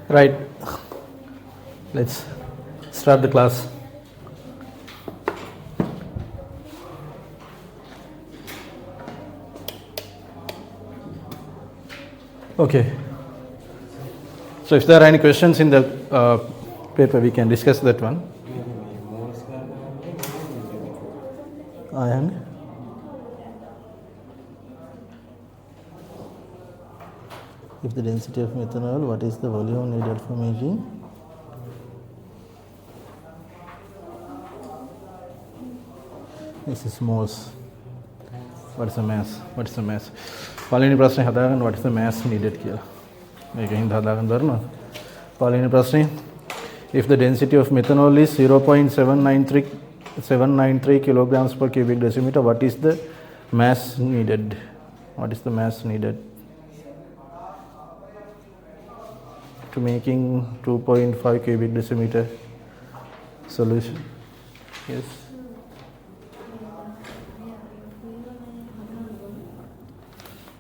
Right, let's start the class. Okay, so if there are any questions in the paper, we can discuss that one. And if the density of methanol, what is the volume needed for making? This is moles. What is the mass? What is the mass? Palini prasne hadagan, what is the mass needed here? Again, hadagan barna. Palini prasne, if the density of methanol is 0.793 kilograms per cubic decimeter, what is the mass needed? What is the mass needed to making 2.5 cubic decimeter solution? Yes.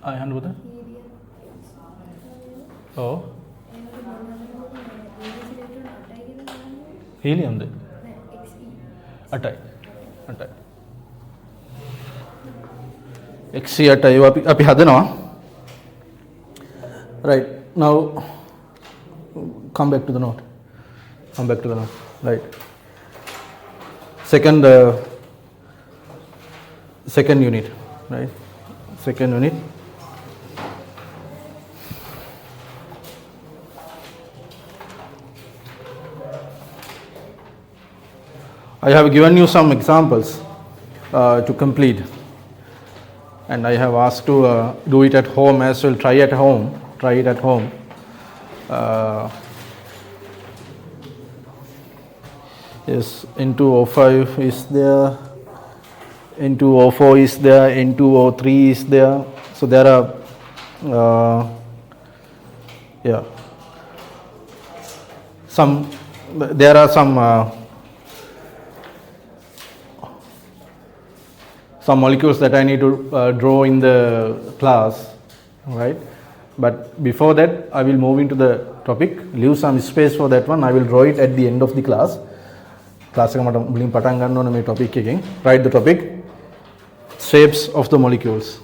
I hand over. Oh. Helium de. Atai. XC atai api hadanawa. Right. Now come back to the note. Right. Second unit. Right. Second unit. I have given you some examples to complete, and I have asked to do it at home as well. Try it at home. Yes, N2O5 is there, N2O4 is there, N2O3 is there. So there are some molecules that I need to draw in the class, right? But before that, I will move into the topic. Leave some space for that one. I will draw it at the end of the class. Write the topic. Shapes of the molecules.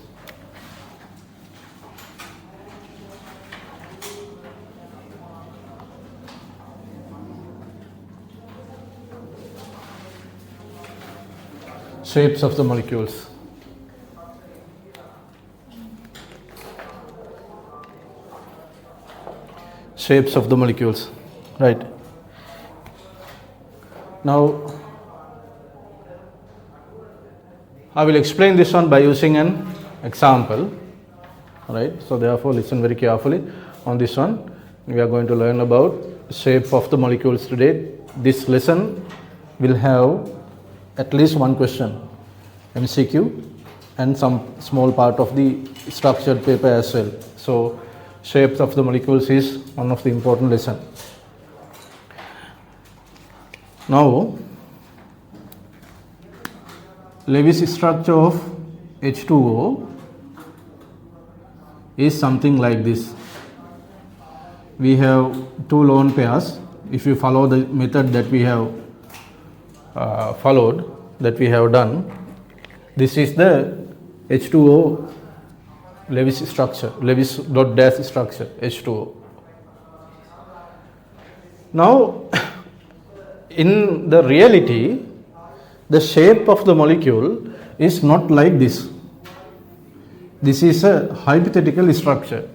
Shapes of the molecules. Shapes of the molecules. Right. Now, I will explain this one by using an example. Right. So therefore, listen very carefully on this one. We are going to learn about shape of the molecules today. This lesson will have at least one question, MCQ, and some small part of the structured paper as well. So shapes of the molecules is one of the important lesson. Now, Lewis structure of H2O is something like this. We have two lone pairs. If you follow the method that we have done, this is the H2O Lewis structure, Lewis dot dash structure, H2O. Now, in the reality, the shape of the molecule is not like this. This is a hypothetical structure.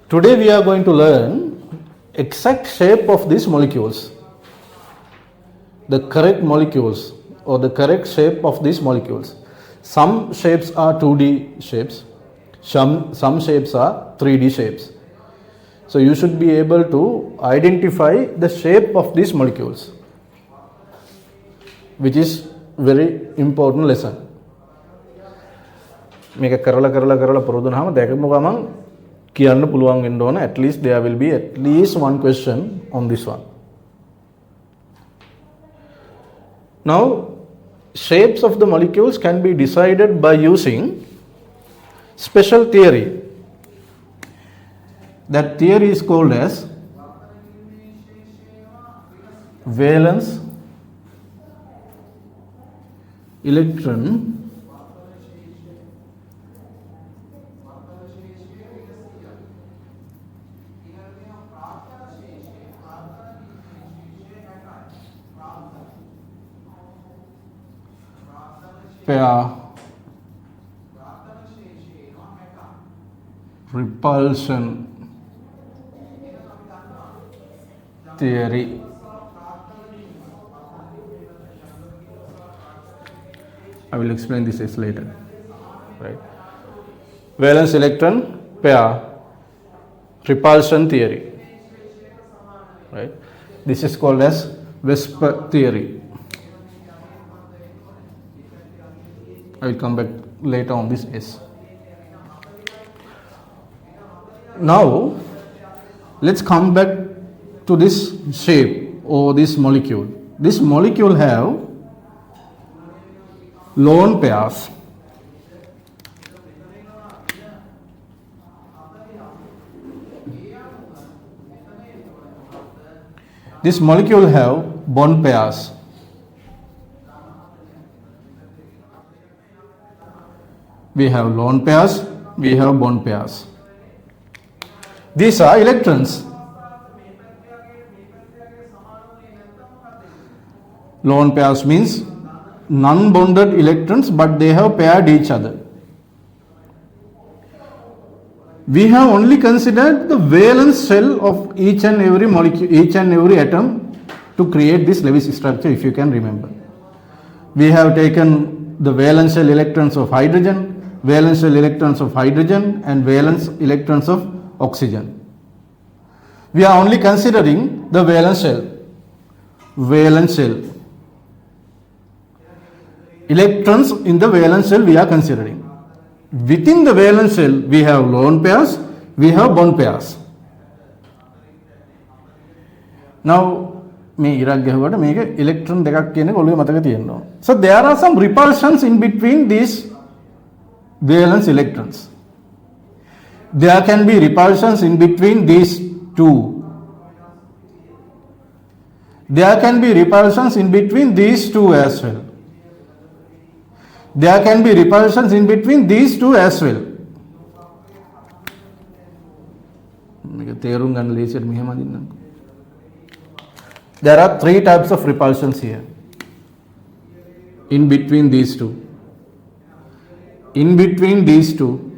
Today we are going to learn exact shape of these molecules. The correct molecules or the correct shape of these molecules. Some shapes are 2D shapes, some shapes are 3D shapes. So you should be able to identify the shape of these molecules, which is very important lesson. මේක කරලා පුරුදු වුණාම දැකමු ගමන් කියන්න පුළුවන් වෙන්න ඕන. At least there will be at least one question on this one. Now, shapes of the molecules can be decided by using special theory. That theory is called as valence electron pair repulsion theory. I will explain this later, right? Valence electron pair repulsion theory, right? This is called as Vesper theory. I will come back later on this S. Now let's come back to this shape or this molecule. This molecule have lone pairs. This molecule have bond pairs. We have lone pairs, we have bond pairs. These are electrons. Lone pairs means non-bonded electrons, but they have paired each other. We have only considered the valence shell of each and every molecule, each and every atom to create this Lewis structure, if you can remember. We have taken the valence shell electrons of hydrogen, valence shell electrons of hydrogen and valence electrons of oxygen. We are only considering the valence shell. Valence shell. Electrons in the valence shell we are considering. Within the valence shell we have lone pairs, we have bond pairs. Now මේ ඉරක් ගහුවට මේක ඉලෙක්ට්‍රෝන දෙකක් කියන එක ඔළුවේ මතක තියෙන්න ඕන. So there are some repulsions in between these valence electrons. There can be repulsions in between these two. There can be repulsions in between these two as well. There can be repulsions in between these two as well. There are three types of repulsions here. In between these two. In between these two.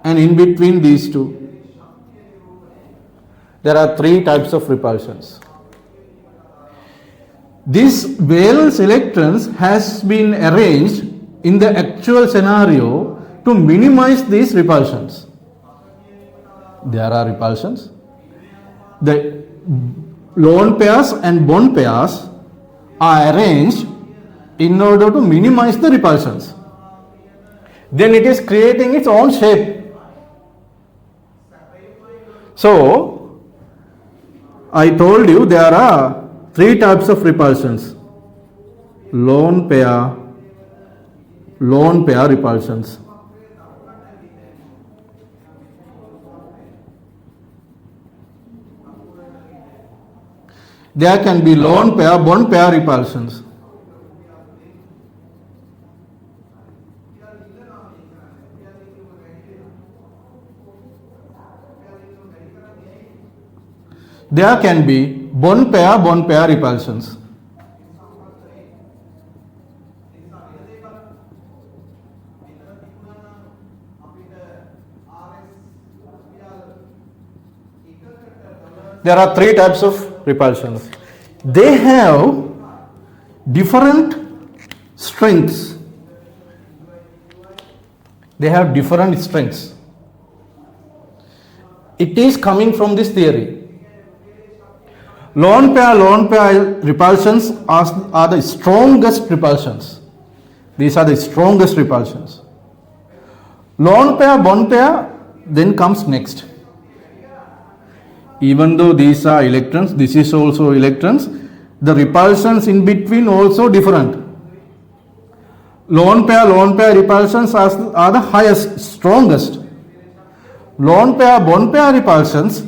And in between these two. There are three types of repulsions. These valence electrons has been arranged in the actual scenario to minimize these repulsions. There are repulsions. The lone pairs and bond pairs are arranged in order to minimize the repulsions. Then it is creating its own shape. So, I told you there are three types of repulsions. Lone pair repulsions. There can be lone pair, bond pair repulsions. There can be bond pair repulsions. There are three types of repulsions. They have different strengths. They have different strengths. It is coming from this theory. Lone pair repulsions are the strongest repulsions. These are the strongest repulsions. Lone pair, bond pair then comes next. Even though these are electrons, this is also electrons, the repulsions in between also different. Lone pair repulsions are the highest, strongest. Lone pair, bond pair repulsions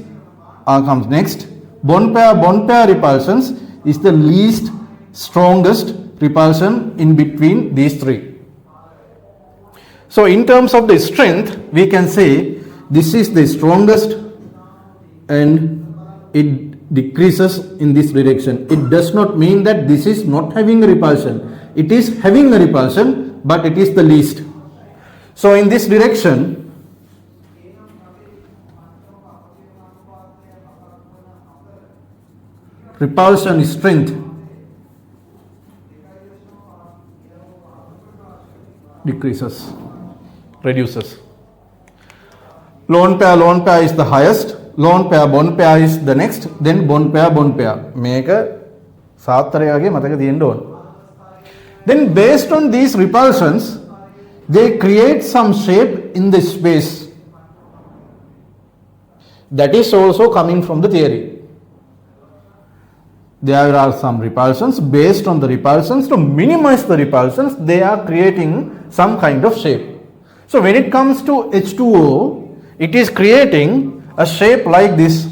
comes next. Bond pair repulsions is the least strongest repulsion in between these three. So in terms of the strength, we can say this is the strongest and it decreases in this direction. It does not mean that this is not having a repulsion. It is having a repulsion, but it is the least. So in this direction, repulsion strength decreases, reduces. Lone pair is the highest, lone pair bond pair is the next, then bond pair. Make a සාත්තරයගේ මතක තියෙන්න ඕන. Then based on these repulsions, they create some shape in the space. That is also coming from the theory. There are some repulsions. Based on the repulsions, to minimize the repulsions, they are creating some kind of shape. So when it comes to H2O, it is creating a shape like this.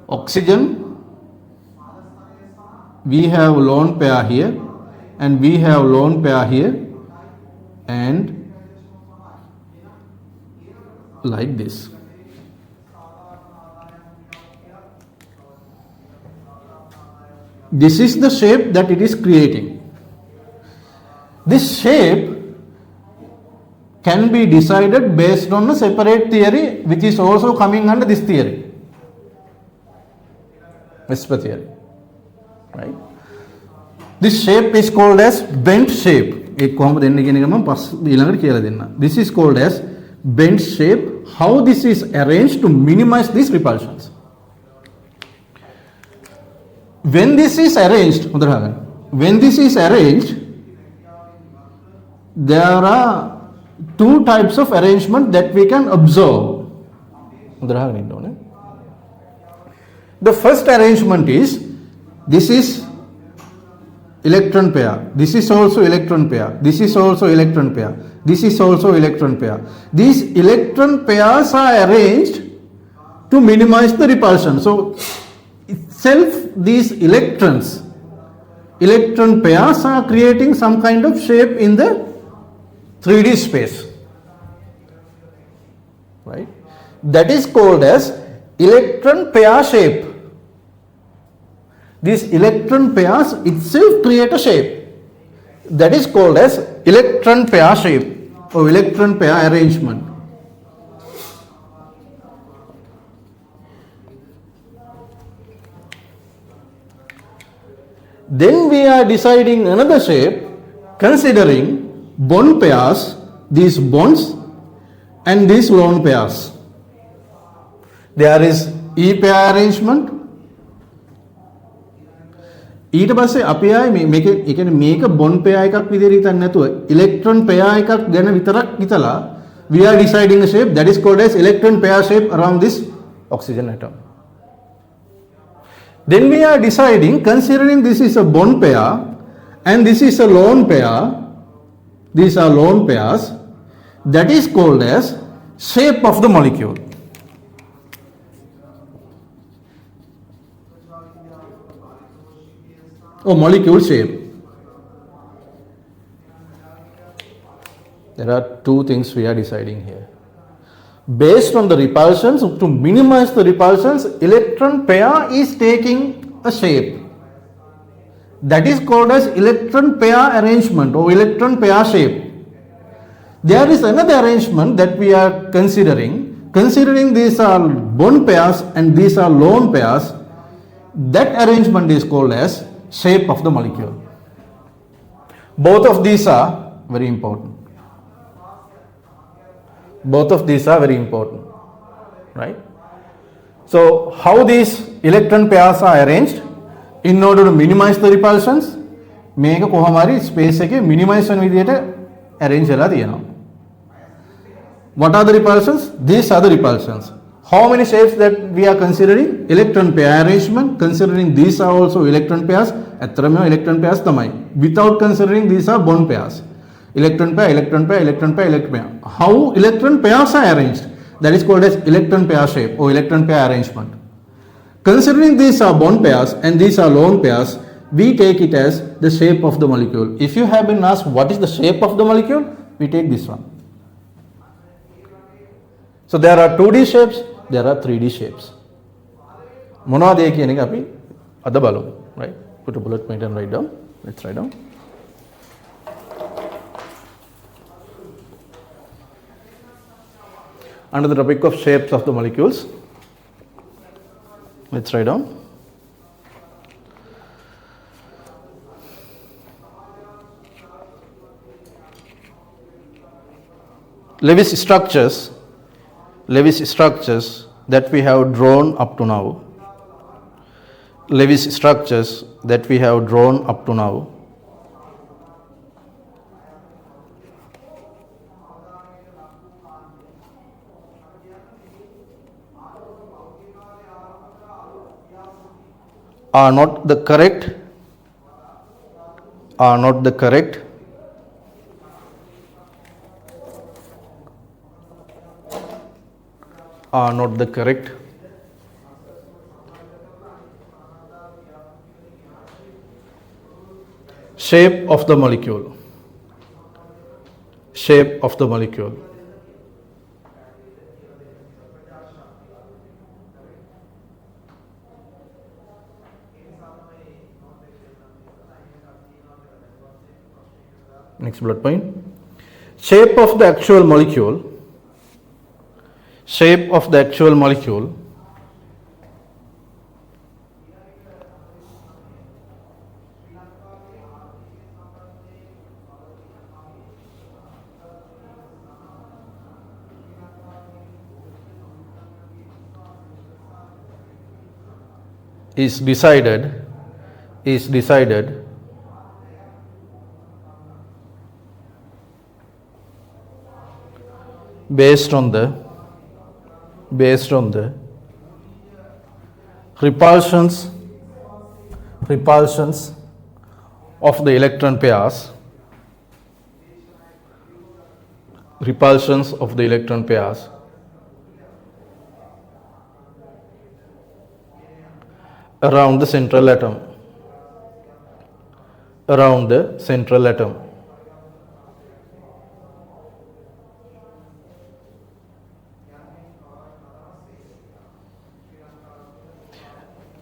Oxygen, we have lone pair here, and we have lone pair here, and like this. This is the shape that it is creating. This shape can be decided based on a separate theory which is also coming under this theory, Vesper theory, right? This shape is called as bent shape. This is called as bent shape. How this is arranged to minimize these repulsions. When this is arranged, there are two types of arrangement that we can observe. The first arrangement is, this is electron pair, this is also electron pair, this is also electron pair, this is also electron pair. These electron pairs are arranged to minimize the repulsion. So itself, these electron pairs are creating some kind of shape in the 3D space, right? That is called as electron pair shape. These electron pairs itself create a shape. That is called as electron pair shape or electron pair arrangement. Then we are deciding another shape considering bond pairs, these bonds and these lone pairs. There is E pair arrangement. ඊට පස්සේ අපි ආයේ මේක ඒ කියන්නේ මේක bond පෙයාර් එකක් විදිහට හිතන්නේ නැතුව ඉලෙක්ට්‍රෝන පෙයාර් එකක් ගැන විතරක් හිතලා we are deciding a shape that is called as electron pair shape around this oxygen atom. Then we are deciding, considering this is a bond pair and this is a lone pair, these are lone pairs, that is called as shape of the molecule. Or molecule shape. There are two things we are deciding here. Based on the repulsions, to minimize the repulsions, electron pair is taking a shape. That is called as electron pair arrangement or electron pair shape. There is another arrangement that we are considering. Considering these are bond pairs and these are lone pairs, that arrangement is called as shape of the molecule. Both of these are very important. Both of these are very important, right? So how these electron pairs are arranged in order to minimize the repulsions? මේක කොහොම හරි space එකේ minimization විදියට arrange වෙලා තියෙනවා. What are the repulsions? These are the repulsions. How many shapes that we are considering? Electron pair arrangement. Considering these are also electron pairs. ඇත්තටම electron pairs තමයි. Without considering these are bond pairs. Electron pair, electron pair, electron pair, electron pair. How electron pairs are arranged? That is called as electron pair shape or electron pair arrangement. Considering these are bond pairs and these are lone pairs, we take it as the shape of the molecule. If you have been asked what is the shape of the molecule, we take this one. So there are 2D shapes, there are 3D shapes. මොනවද ඒ කියන එක අපි අද බලමු. Right? Put a bullet point and write down. Let's write down. Under the topic of shapes of the molecules, let's write down. Lewis structures that we have drawn up to now. Lewis structures that we have drawn up to now are not the correct shape of the molecule. Next bullet point. Shape of the actual molecule is decided based on the repulsions of the electron pairs around the central atom.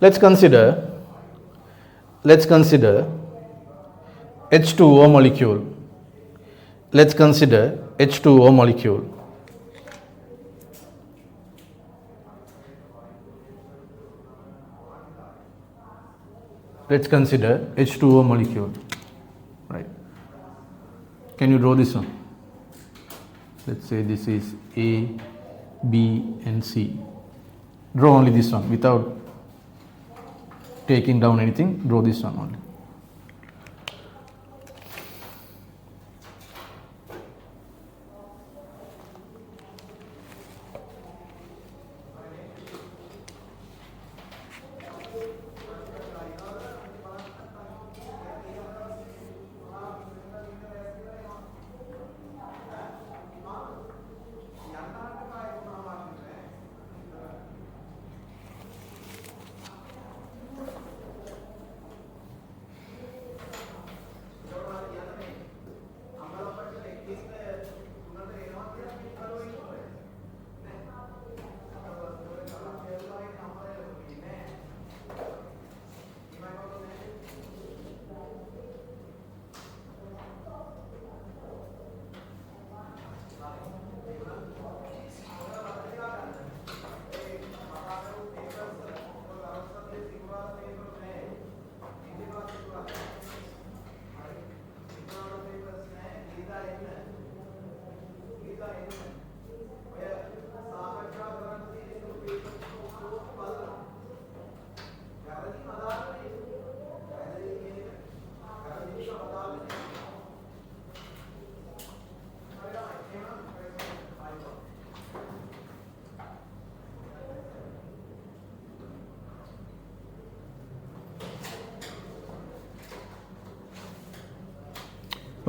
Let's consider H2O molecule. Let's consider H2O molecule. Let's consider H2O molecule. Right. Can you draw this one? Let's say this is A, B and C. Draw only this one without taking down anything. Draw this one only.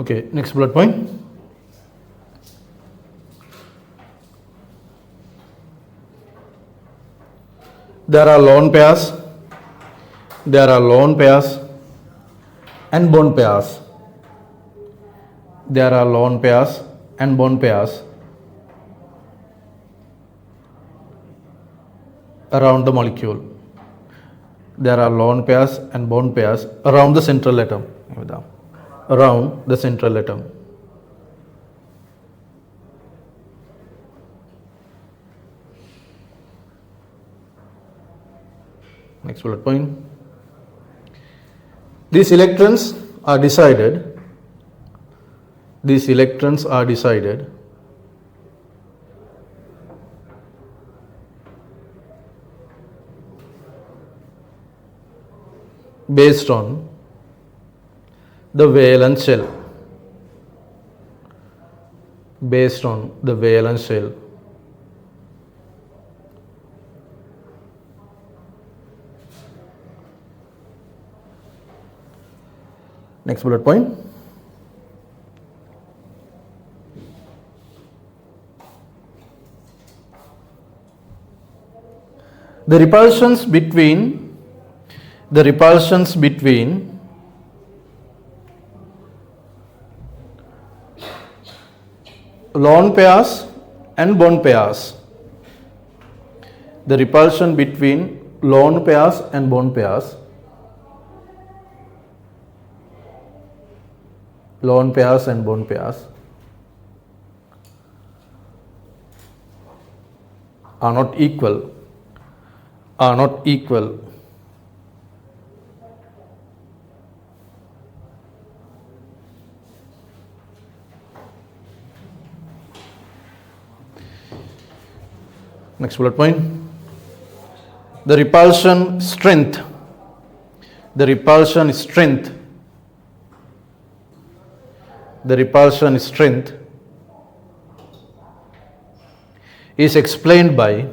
Okay, next bullet point. There are lone pairs, there are lone pairs and bond pairs. There are lone pairs and bond pairs around the molecule. There are lone pairs and bond pairs around the central atom. Around the central atom. Next bullet point. These electrons are decided. These electrons are decided based on the valence shell. Based on the valence shell. Next bullet point. The repulsions between lone pairs and bond pairs. The repulsion between lone pairs and bond pairs. Lone pairs and bond pairs are not equal. Are not equal. Next bullet point. The repulsion strength. The repulsion strength. The repulsion strength is explained by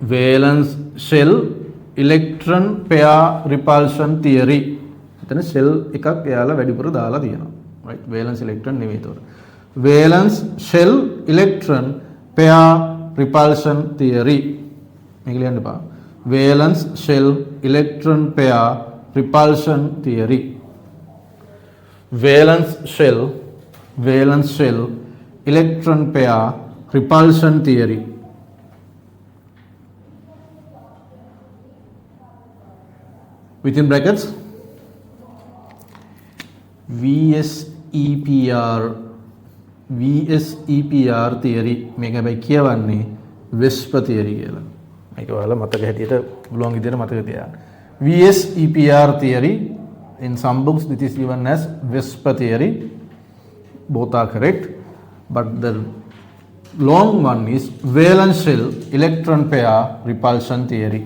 valence shell electron pair repulsion theory. එතන shell එකක් එයාලා වැඩිපුර දාලා තියෙනවා. right valence electron නෙවෙයි ඒතකොට. valence shell electron pair repulsion theory. මේක ලියන්න එපා. valence shell electron pair repulsion theory. valence shell electron pair repulsion theory. Within brackets VSEPR theory මේක හැබැයි කියවන්නේ Vespa theory කියලා. මේක ඔයාලා මතක හැටියට පුළුවන් විදිහට මතක තියාගන්න. VSEPR theory, in some books it is given as Vespa theory. Both are correct, but the long one is valence shell electron pair repulsion theory.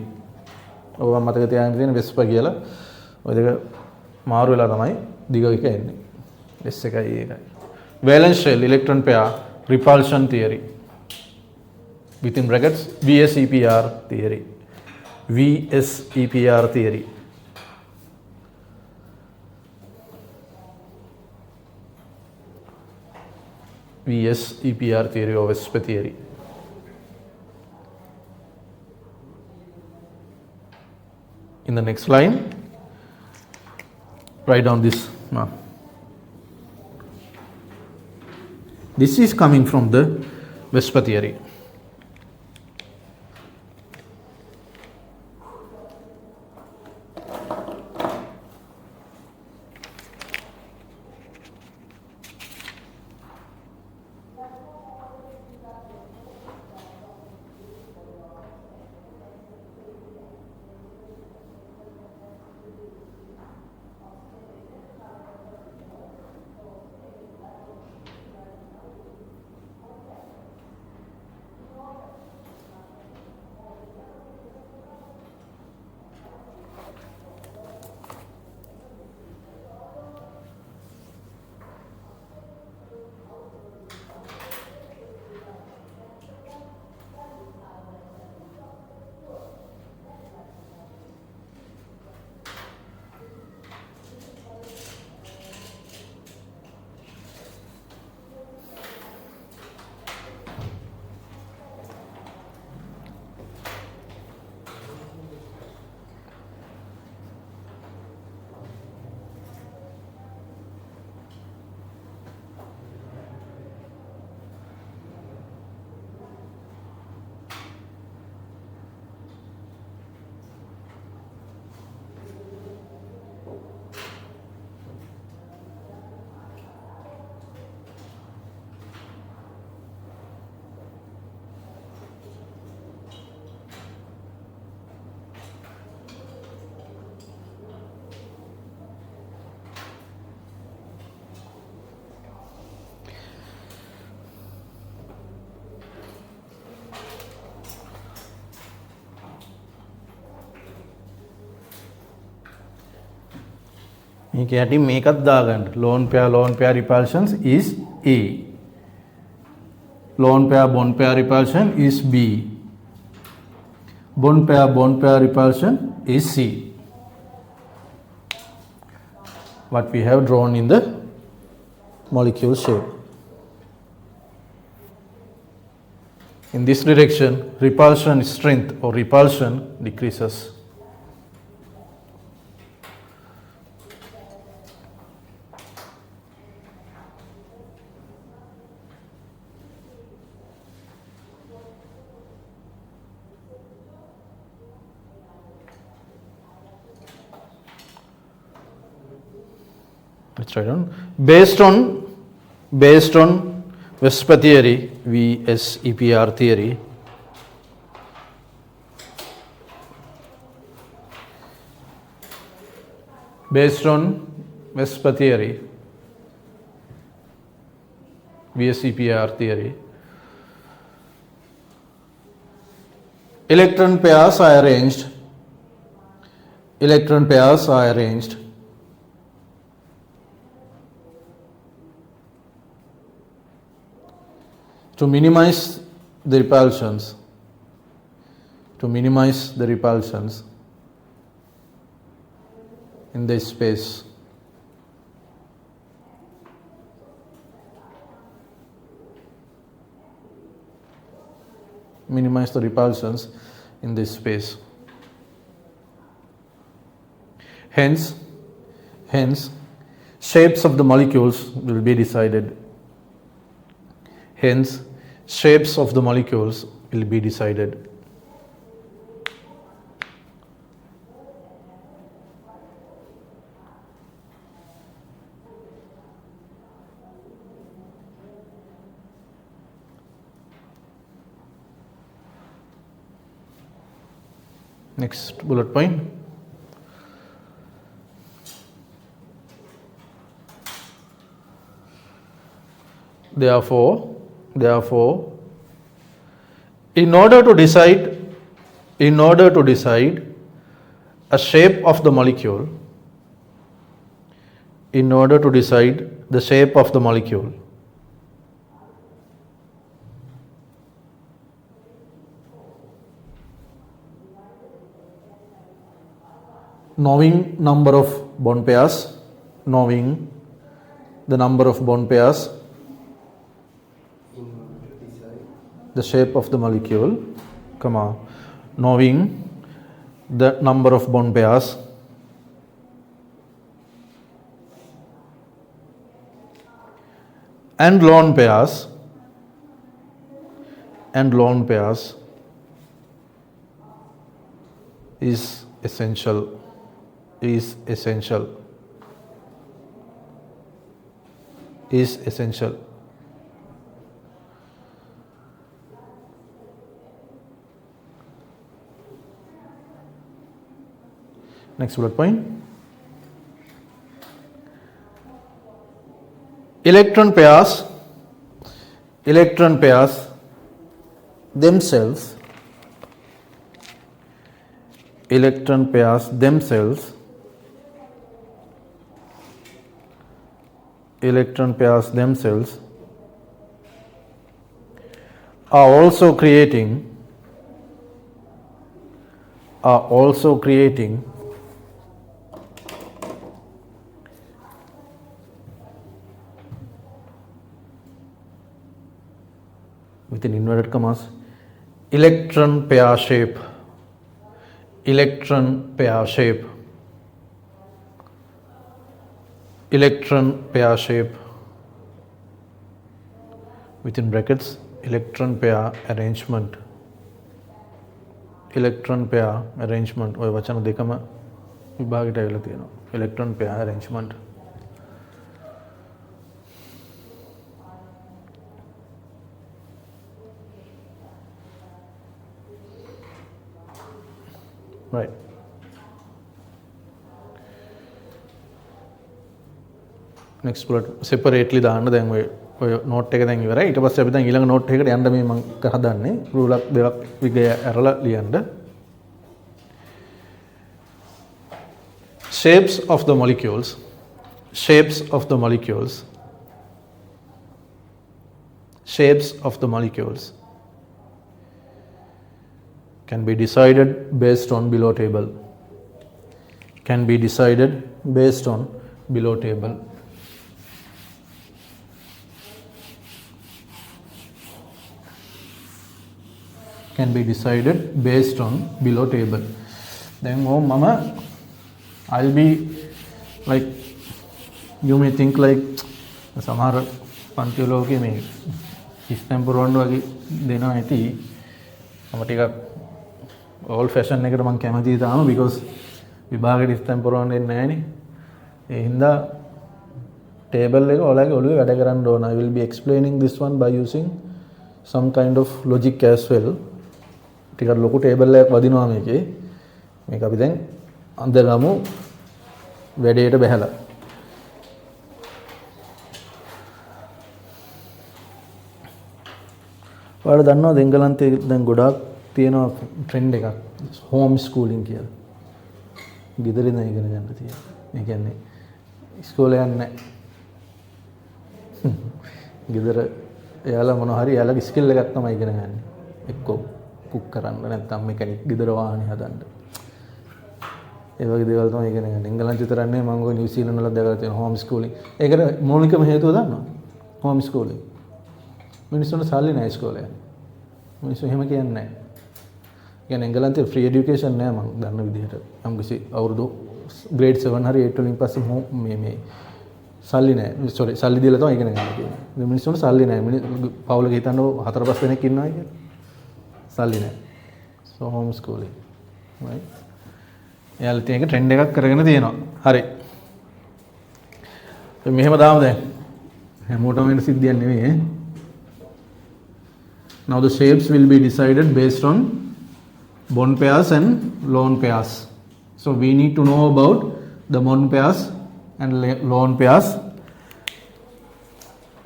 ඔබ මතක තියාගන්න තියෙන Vespa කියලා. ඔය දෙක මාරු වෙලා තමයි දිග එක එන්නේ. S එකයි ඒකයි. valence shell electron pair repulsion theory. Within brackets VSEPR theory. VSEPR theory. VSEPR theory or Vespa theory. In the next line, write down this. This is coming from the Vespa theory. මේක යටින් මේකත් දාගන්න. lone pair repulsions is A. Lone pair repulsion is B. Bond pair repulsion is C. What we have drawn in the molecule shape. In this direction, repulsion strength or repulsion decreases. Let's write down. Based on VSEPR theory, VSEPR theory, based on VSEPR theory, VSEPR theory, electron pairs are arranged to minimize the repulsions in this space. Minimize the repulsions in this space. Hence, shapes of the molecules will be decided. Hence, shapes of the molecules will be decided. Next bullet point. Therefore, in order to decide a shape of the molecule, knowing the number of bond pairs, the shape of the molecule, knowing the number of bond pairs, and lone pairs is essential. Next bullet point. Electron pairs themselves are also creating within inverted commas electron pair shape within brackets electron pair arrangement ඔය වචන දෙකම විභාගයට ඇවිල්ලා තියෙනවා. electron pair arrangement. Right. Next bullet separately දාන්න දැන් ඔය note එක දැන් ඉවරයි. ඊට පස්සේ අපි දැන් ඊළඟ note එකකට යන්න මේ මම හදන්නේ. රූලක් දෙකක් විගය ඇරලා ලියන්න. Shapes of the molecules shapes of the molecules. Shapes of the molecules can be decided based on below table. Can be decided based on below table. Can be decided based on below table. Then mama, I'll be like, you may think like සමහර පන්ති ලෝකයේ මේ ඉස්තැම්පුරවන්න වගේ දෙනවා ඇති. මම ටිකක් all fashion එකට මම කැමතියි තාම because විභාගෙට ඉස්තැම්පුරවන්න දෙන්නේ නැහනේ. ඒ හින්දා ටේබල් එක ඔයාලගේ ඔළුවේ වැඩ කරන්න ඕන. I will be explaining this one by using some kind of logic as well. ටිකක් ලොකු ටේබල් එකක් වදිනවා මේකේ. මේක අපි දැන් අඳගමු වැඩේට බහැලා. ඔයාලා දන්නවද එංගලන්තයේ දැන් ගොඩාක් තියෙනවා ට්‍රෙන්ඩ් එකක් හෝම් ස්කූලින් කියලා. ගෙදර ඉඳන් ඉගෙන ගන්න තියෙනවා. ඒ කියන්නේ ඉස්කෝලේ යන්නේ නැහැ. ගෙදර එයාලා මොනවා හරි එයාලගේ ස්කිල් එකක් තමයි ඉගෙන ගන්න. එක්කෝ කුක් කරන්න නැත්නම් මෙකැනික් ගෙදර වාහනේ හදන්න. ඒ වගේ දේවල් තමයි ඉගෙන ගන්න. එංගලන්තේ විතරක් නෙවෙයි මම ඔය නිව්සීලන්ත වල දැකලා තියෙනවා හෝම් ස්කූලින්. ඒකට මූලිකම හේතුව දන්නවද? හෝම් ස්කූලින්. මිනිස්සුන්ට සල්ලි නැහැ ඉස්කෝලේ යන්න. මිනිස්සු එහෙම කියන්නේ නැහැ. කියන්නේ එංගලන්තේ ෆ්‍රී එඩියුකේෂන් නැහැ මම දන්න විදිහට. මම කිසි අවුරුදු ග්‍රේඩ් 7 හරි 8 වලින් පස්සේ මේ සල්ලි නැහැ. සෝරි සල්ලි දීලා තමයි ඉගෙන ගන්න කියන්නේ. මේ මිනිස්සුන්ට සල්ලි නැහැ. පවුලක හිතන්නකො 4-5 දෙනෙක් ඉන්නවා කියලා. සල්ලි නැහැ. So home schooling. right? එයාලා තියෙන එක ට්‍රෙන්ඩ් එකක් කරගෙන තියෙනවා. හරි. මෙහෙම දාමු දැන්. හැමෝටම වෙන සිද්ධියක් නෙවෙයි ඈ. Now the shapes will be decided based on bond pairs and lone pairs. So we need to know about the bond pairs and lone pairs.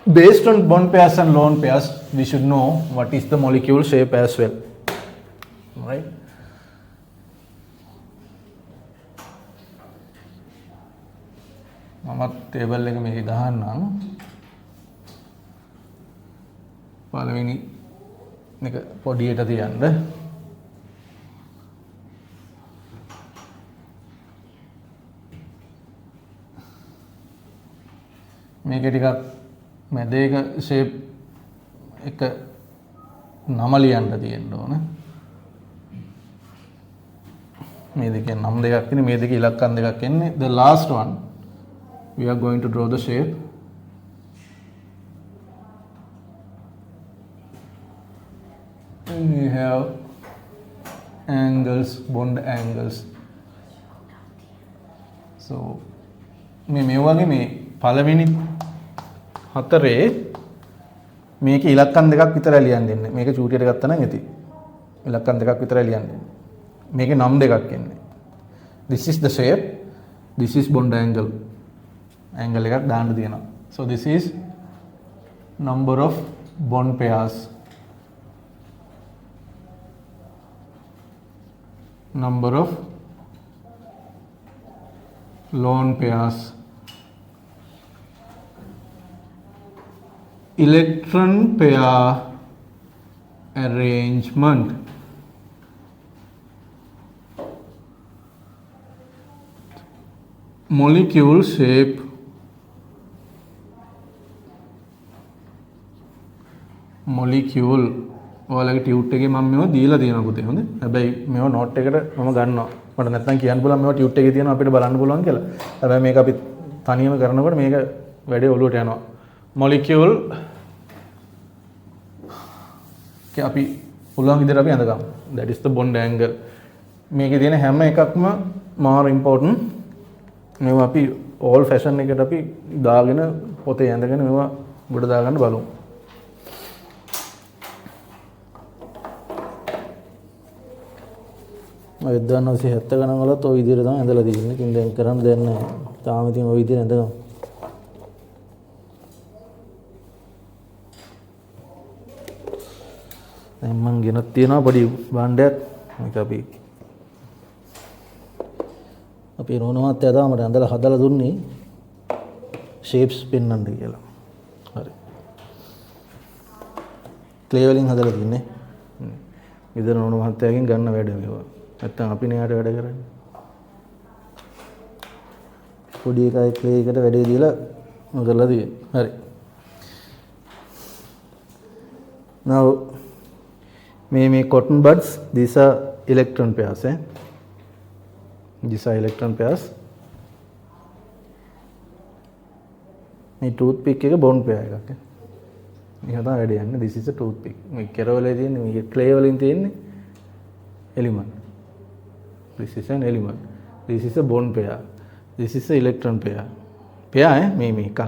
Based on bond pairs and lone pairs, we should know what is the molecule shape as well. Right? මම table එක මේක ගහන්නම්. පළවෙනි එක පොඩියට තියන්න. මේක ටිකක් මැද එක ෂේප් එක නම ලියන්න තියෙන්න ඕන. මේ දෙකේ නම් දෙකක් ඉන්නේ, මේ දෙකේ ඉලක්කම් දෙකක් එන්නේ. The last one we are going to draw the shape. And we have angles, bond angles. So මේ වගේ මේ පළවෙනි හතරේ මේක ඉලක්කම් දෙකක් විතරයි ලියන්න දෙන්නේ. මේක චූටියට ගත්තා නම් ඇති. ඉලක්කම් දෙකක් විතරයි ලියන්න දෙන්නේ. මේකේ නම් දෙකක් එන්නේ. This is the shape. This is bond angle. Angle එකක් දාන්න තියෙනවා. So this is number of bond pairs. Number of lone pairs. Electron pair arrangement. Molecule shape. Molecule. ඔයාලගේ ටියුට් එකේ මම මේවා දීලා තියෙනවා පුතේ. හොඳ. හැබැයි මේවා නෝට් එකට මම ගන්නවා. මට නැත්තම් කියන්න පුළුවන් මේවා ටියුට් එකේ තියෙනවා අපිට බලන්න පුළුවන් කියලා. හැබැයි මේක අපි තනියම කරනකොට මේක වැඩේ ඔලුවට යනවා. Molecule අපි පුළුවන් විදිහට අපි අඳගමු. That is the bond angle. මේකේ තියෙන හැම එකක්ම more important. මේවා අපි all fashion එකට අපි දාගෙන පොතේ ඇඳගෙන මේවා ගොඩ දාගන්න බලමු. 1970 ගණන් වලත් ওই විදිහට තමයි ඇඳලා තියෙන්නේ. ඉතින් දැන් කරන්න දෙයක් නැහැ. තාම ඉතින් ওই විදිහට ඇඳගමු. දැන් මං ගෙනත් තියනවා පොඩි භාණ්ඩයක්. මේක අපි රෝණ මහත්තයා තමයි මට ඇඳලා හදලා දුන්නේ. ෂේප්ස් පෙන්වන්න කියලා. හරි. ක්ලේ වලින් හදලා තින්නේ. විතර නෝන මහත්තයාගෙන් ගන්න වැඩ මේවා. නැත්තම් අපි නේ යාට වැඩ කරන්නේ. පොඩි එකයි ක්ලේ එකට වැඩේ දීලා මොකදලා තියෙන්නේ. හරි. Now මේ cotton buds, these are electron pairs. These are electron pairs. මේ toothpick එක bond pair එකක්. මේක තමයි වැඩේ යන්නේ. This is a toothpick. මේ කෙරවලේ තියෙන්නේ මේ clay වලින් තියෙන්නේ element. This is an element. This is a bond pair. This is a electron pair. Pair මේ එකක්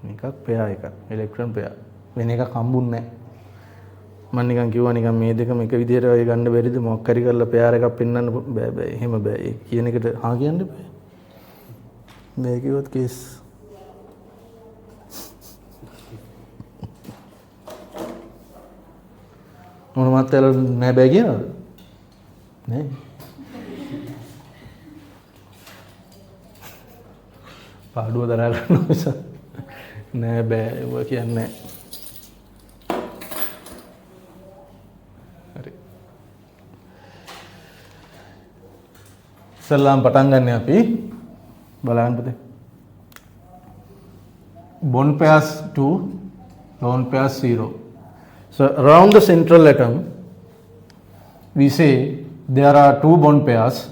මේකක් pair එකක්. electron pair. වෙන එකක් හම්බුන්නේ නැහැ. මම නිකන් කිව්වා නිකන් මේ දෙකම එක විදිහට ඔය ගන්න බැරිද මොකක් හරි කරලා pair එකක් පෙන්වන්න බෑ එහෙම බෑ. ඒ කියන එකට හා කියන්න බෑ. මේ කිව්වොත් කේස් මොන මාතල නෑ බෑ කියනවද? නෑ. පාඩුව දරා ගන්න නිසා නෑ බෑ ඒව කියන්නේ. හරි. ඉස්සල්ලාම පටන් ගන්න අපි බලන්න පුතේ. Bond pairs 2, lone pairs 0. So around the central atom, we say there are 2 bond pairs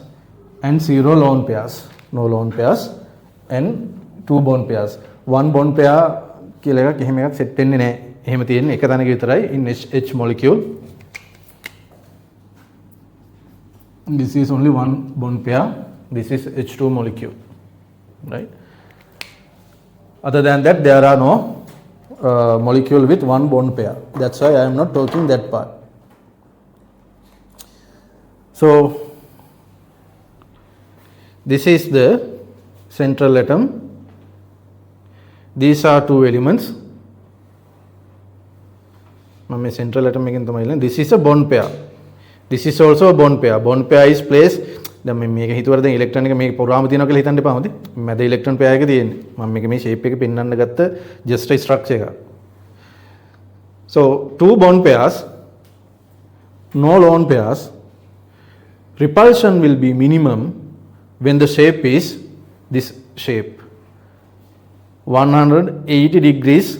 and 0 lone pairs. No lone pairs and 2 bond pairs. 1 bond pair කියලා එකක් එහෙම එකක් සෙට් වෙන්නේ නැහැ. එහෙම තියෙන්නේ එක තැනක විතරයි in H molecule. This is only 1 bond pair. This is H2 molecule. Right? Other than that, there are no molecule with 1 bond pair. That's why I am not talking that part. So this is the central atom. These are 2 elements. My central atom again. This is a bond pair. This is also a bond pair. Bond pair is placed. දැන් මේ මේක හිතුවර දැන් ඉලෙක්ට්‍රෝන එක මේක programme තියෙනවා කියලා හිතන්න එපා හොඳේ. මැද ඉලෙක්ට්‍රෝන පෙයාර් එක තියෙන්නේ. මම මේක මේ ෂේප් එක පෙන්වන්න ගත්ත just a structure එක. So 2 bond pairs, no lone pairs. Repulsion will be minimum when the shape is this shape. 180 degrees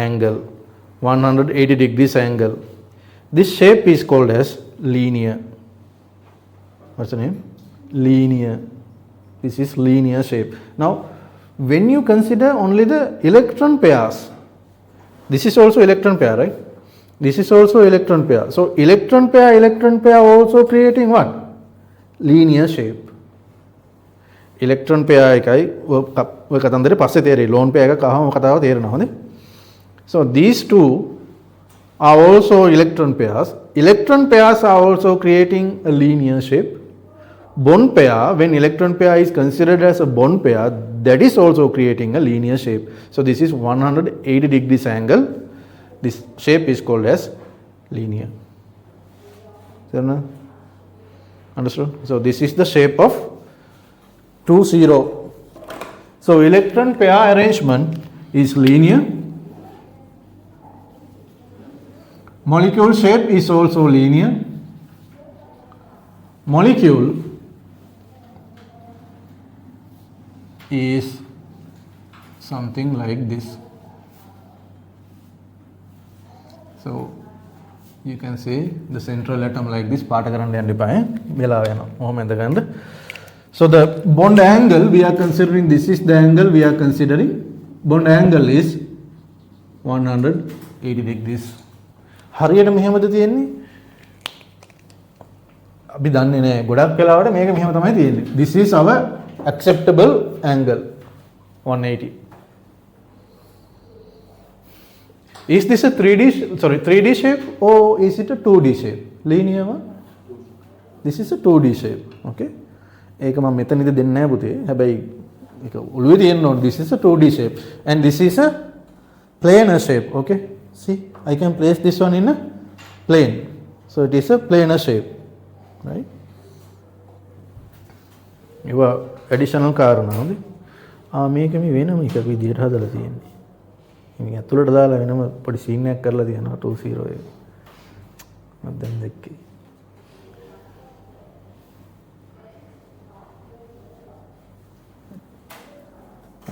angle. 180 degrees angle. This shape is called as linear. What's the name? Linear. This is linear shape. Now, when you consider only the electron pairs, this is also electron pair, right? This is also electron pair. So, electron pair also creating what? Linear shape. Electron pair එකයි ඔය කතන්දරේ පස්සේ තේරෙයි. lone pair එක කවම කතාව තේරෙනවා හොඳේ. So, these two are also electron pairs. Electron pairs are also creating a linear shape. Bond pair, when electron pair is considered as a bond pair, that is also creating a linear shape. So this is 180 degrees angle. This shape is called as linear. Understood? So this is the shape of 2, 0. So electron pair arrangement is linear. Molecule shape is also linear. Molecule is something like this. So you can say the central atom like this. So the bond angle we are considering, this is the angle we are considering. Bond angle is 180 degrees. හරියට මෙහෙමද තියෙන්නේ? අපි දන්නේ නැහැ. ගොඩක් වෙලාවට මේක මෙහෙම තමයි තියෙන්නේ. This is our acceptable angle 180. Is this a 3D shape or is it a 2D shape? Linear one? This is a 2D shape. Okay? ඒක මම මෙතනදී දෙන්නේ නැහැ පුතේ. හැබැයි ඒක ඔළුවේ තියෙන්න ඕන. This is a 2D shape and this is a planar shape. Okay? See, I can place this one in a plane. So it is a planar shape. Right? You are additional කාරණා හොඳයි. මේක මේ වෙනම එකක් විදිහට හදලා තියෙන්නේ. ඉතින් ඇතුළට දාලා වෙනම පොඩි සීන් එකක් කරලා තියෙනවා 20 එක. මම දැන් දැක්කේ.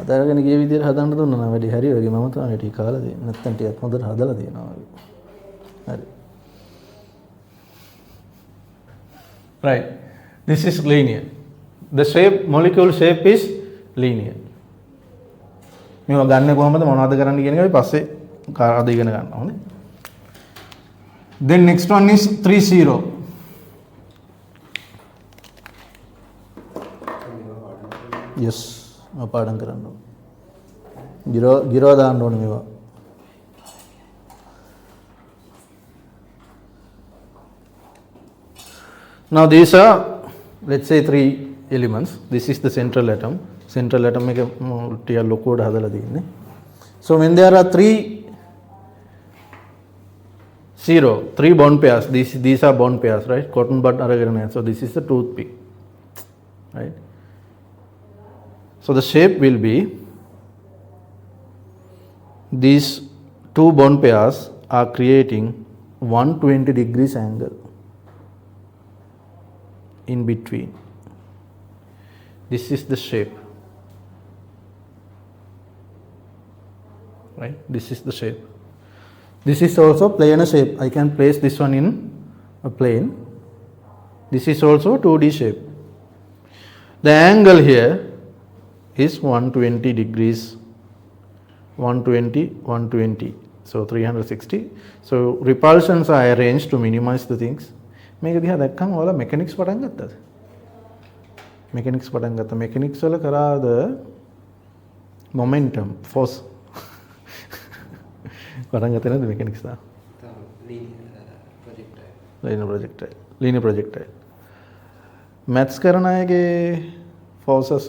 අදාරගෙන ගිය විදිහට හදන්න දුන්නා නම් වැඩි හරි වගේ මම තමයි ටික කාලා දෙන්නේ. නැත්තම් ටිකක් හොඳට හදලා දෙනවා වගේ. හරි. Right. This is linear. The shape, molecule shape is linear. මේවා ගන්න කොහොමද මොනවද කරන්න කියන එක අපි පස්සේ අද ඉගෙන ගන්නවා. හොඳයි. Then next one is 30. Yes. පාඩම් කරන්න ඕනේ. ගිරව දාන්න ඕනේ මේවා. Now these are, let's say, 3 elements. This is the central atom. Central atom එක ටික ලොකුවට හදලා තියෙන්නේ. So when there are 3 bond pairs, these are bond pairs, right? Cotton bud අරගෙන නැහැ. So this is the toothpick, right? So the shape will be, these 2 bond pairs are creating 120 degrees angle in between. This is the shape, right? This is the shape. This is also planar shape. I can place this one in a plane. This is also 2D shape. The angle here is 120 degrees, 120, so 360. So repulsions are arranged to minimize the things. මේක දිහා දැක්කම ඔයාලා mechanics පටන් ගත්තද? Mechanics පටන් ගත්තා. Mechanics වල කරාද මොමන්ටම් ෆෝස් පටන් ගත්තේ නැද්ද මෙකැනික්ස් තා? ලීනියර් ප්‍රොජෙක්ටයිල්. මැත්ස් කරන අයගේ ෆෝසස්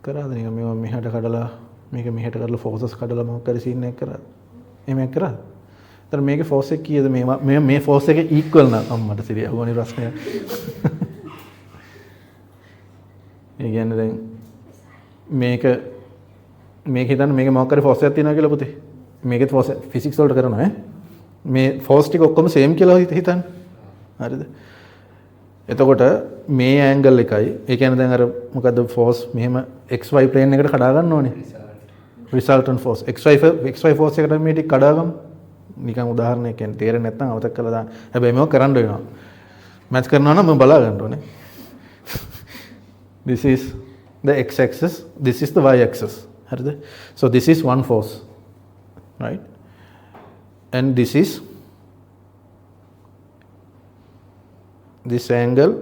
කරාද නිකන් මේවා මෙහාට කඩලා මේක මෙහාට කඩලා ෆෝසස් කඩලා මොකක් හරි සීන් එකක් කරාද? එහෙමයක් කරාද? ඒතර මේකේ ෆෝස් එක කීයද මේ ෆෝස් එක ඉක්වල් නම් අම්මට සිරිය අහුවනේ ප්‍රශ්නය. ඒ කියන්නේ දැන් මේක හිතන්න මේකේ මොකක් හරි ෆෝස් එකක් තියෙනවා කියලා පුතේ. මේකේ ෆෝස් ෆිසික්ස් වලට කරනවා ඈ. මේ ෆෝස් ටික ඔක්කොම සේම් කියලා හිතන්න. හරිද? එතකොට මේ ඇන්ගල් එකයි ඒ කියන්නේ දැන් අර මොකද්ද ෆෝස් මෙහෙම xy ප්ලේන් එකට කඩා ගන්න ඕනේ. රිසල්ටන්ට් ෆෝස් xy ෆෝස් එකට මේ ටික කඩා ගමු. නිකන් උදාහරණයක් කියන්නේ තේරෙන්නේ නැත්නම් අවතක් කරලා දාන්න. හැබැයි මේක කරන්න වෙනවා. මැච් කරනවා නම් මම බලා ගන්න ඕනේ. This is the x axis, this is the y axis. හරිද? So this is one force. Right? And this is this angle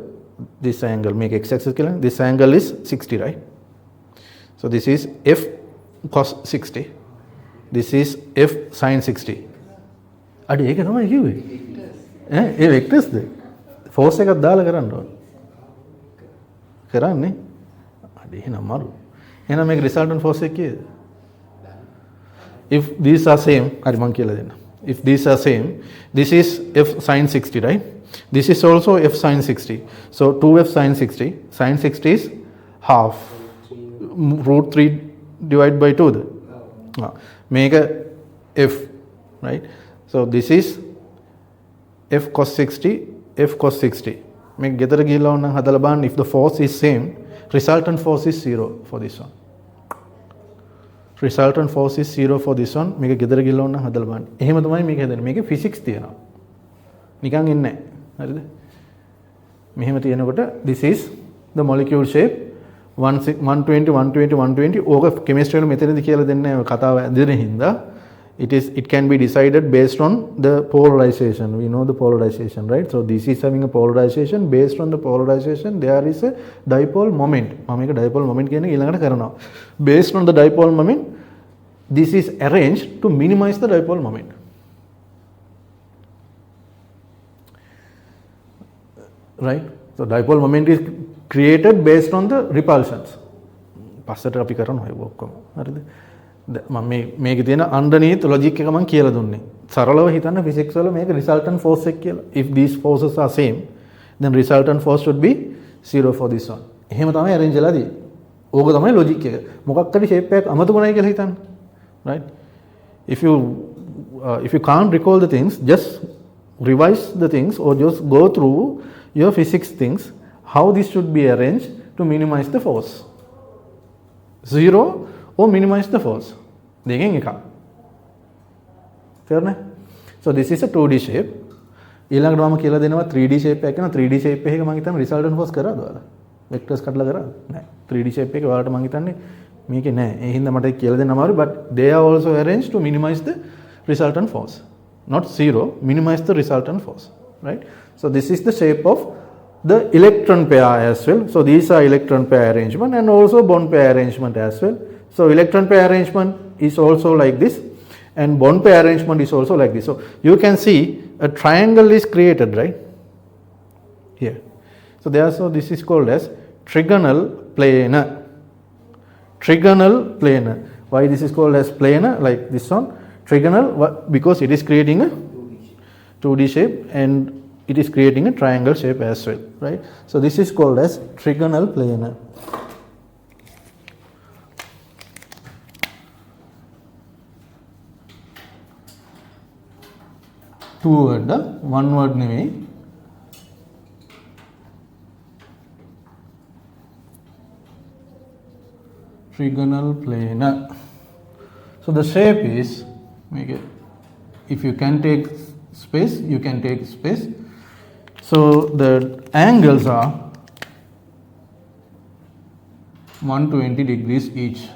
make x axis කියලා. This angle is 60, right? So this is f cos 60. This is f sin 60. අඩි ඒක තමයි කිව්වේ. ඒ වෙක්ටර්ස්ද? Force එකක් දාලා කරන්න ඕන. කරන්නේ. අඩි එහෙනම් මරු. එහෙනම් මේක resultant force එක කීයද? If these are same, හරි මං කියලා දෙන්න. If these are same, this is f sin 60, right? This is also f sin 60. So 2f sin 60. Sin 60 is half. Root 3 divided by 2. Make a f, right? So this is f cos 60, f cos 60. Make ගෙදර ගිහලා වුණා හදලා බලන්න if the force is same, resultant force is 0 for this one. Resultant force is 0 for this one. මේක ගෙදර ගිහලා වුණා හදලා බලන්න. එහෙම තමයි මේක හදන්නේ. මේකේ physics තියෙනවා. නිකන් ඉන්නේ නැහැ. හරිද? මෙහෙම තියෙනකොට this is the molecule shape 120 ඕක කෙමිස්ට්‍රි වල මෙතනදී කියලා දෙන්නේ නැහැ කතාව ඇදෙන හින්දා. It can be decided based on the polarization. We know the polarization, right? So this is having a polarization. Based on the polarization, there is a dipole moment. මම මේක dipole moment කියන එක ඊළඟට කරනවා. Based on the dipole moment, this is arranged to minimize the dipole moment. Right? So dipole moment is created based on the repulsions. පස්සට අපි කරනවා ඒක ඔක්කොම. හරිද? මම මේකේ තියෙන underneath logic එක මම කියලා දුන්නේ. සරලව හිතන්න physics වල මේක resultant force එක කියලා. If these forces are same, then resultant force should be 0 for this one. එහෙම තමයි arrange වෙලා තියෙන්නේ. ඕක තමයි logic එක. මොකක් හරි shape එකක් අමතකුණයි කියලා හිතන්න. Right? If you can't recall the things, just revise the things or just go through your physics things, how this should be arranged to minimize the force. 0 or minimize the force. දෙකෙන් එකක්. තේරුණා? So this is a 2D shape. ඊළඟට මම කියලා දෙනවා 3D shape එකක් කරනවා. 3D shape එකක මම හිතන්නේ resultant force කරාද ඔයාලා? vectors කඩලා කරාද? නෑ. 3D shape එකේ ඔයාලට මම හිතන්නේ මේකේ නෑ. ඒ හින්දා මට කියලා දෙන්න අමාරුයි, but they are also arranged to minimize the resultant force. Not 0, minimize the resultant force, right? So this is the shape of the electron pair as well. So these are electron pair arrangement and also bond pair arrangement as well. So electron pair arrangement is also like this, and bond pair arrangement is also like this. So you can see a triangle is created, right? Here. So therefore this is called as trigonal planar. Trigonal planar. Why this is called as planar like this one? Trigonal, because it is creating a 2D shape and it is creating a triangle shape as well, right? So this is called as trigonal planar. Two word, one word නෙවෙයි. Trigonal planar. So the shape is, make it, if you can take space, you can take space. So the angles are 120 degrees each.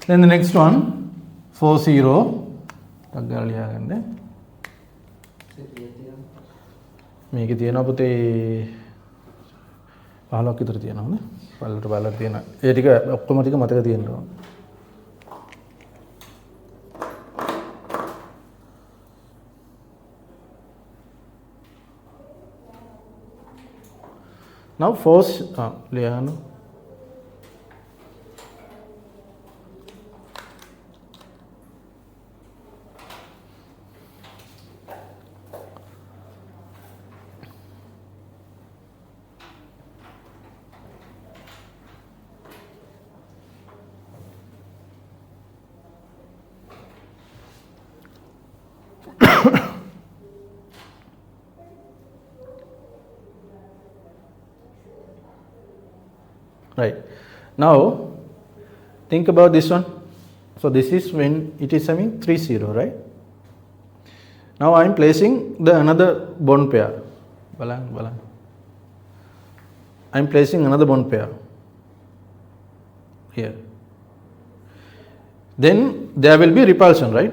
Then the next one, 40. මේකේ තියෙනවා පුතේ 15ක් විතර තියෙනවානේ. පළලට තියෙන. ඒ ටික ඔක්කොම ටික මතක තියෙන්න ඕන. Now force ලියන්න. Right. Now think about this one. So this is when it is having 30, right? Now I am placing the another bond pair. Balang. I am placing another bond pair here. Then there will be repulsion, right?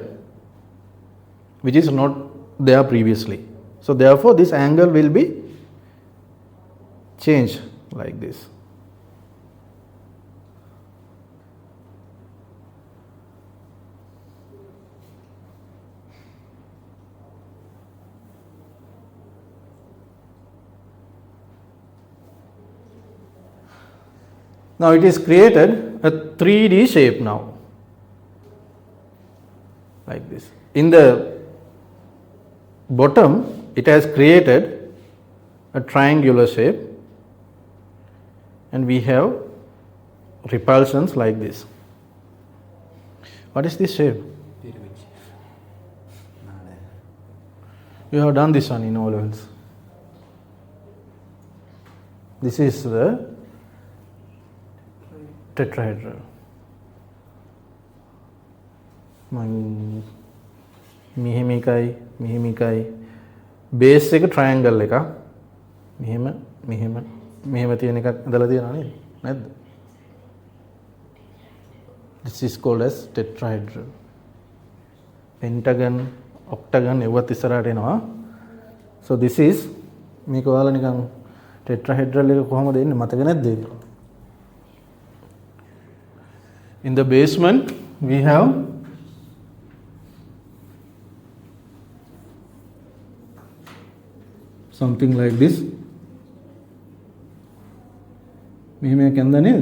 Which is not there previously. So therefore this angle will be changed like this. Now it is created a 3D shape now, like this. In the bottom, it has created a triangular shape, and we have repulsions like this. What is this shape? You have done this one in O levels. This is the tetrahedral. මෙහෙමයි base එක triangle එකක් මෙහෙම තියෙන එකක් ඇදලා තියෙනවා නේද? නැද්ද? This is called as tetrahedral. pentagon, octagon එව්වත් ඉස්සරහට එනවා. So this is මේක ඔයාලා නිකන් tetrahedral එක කොහොමද එන්නේ මතක නැද්ද ඒක? In the basement we have something like this. මෙහෙම යකන්ද නේද?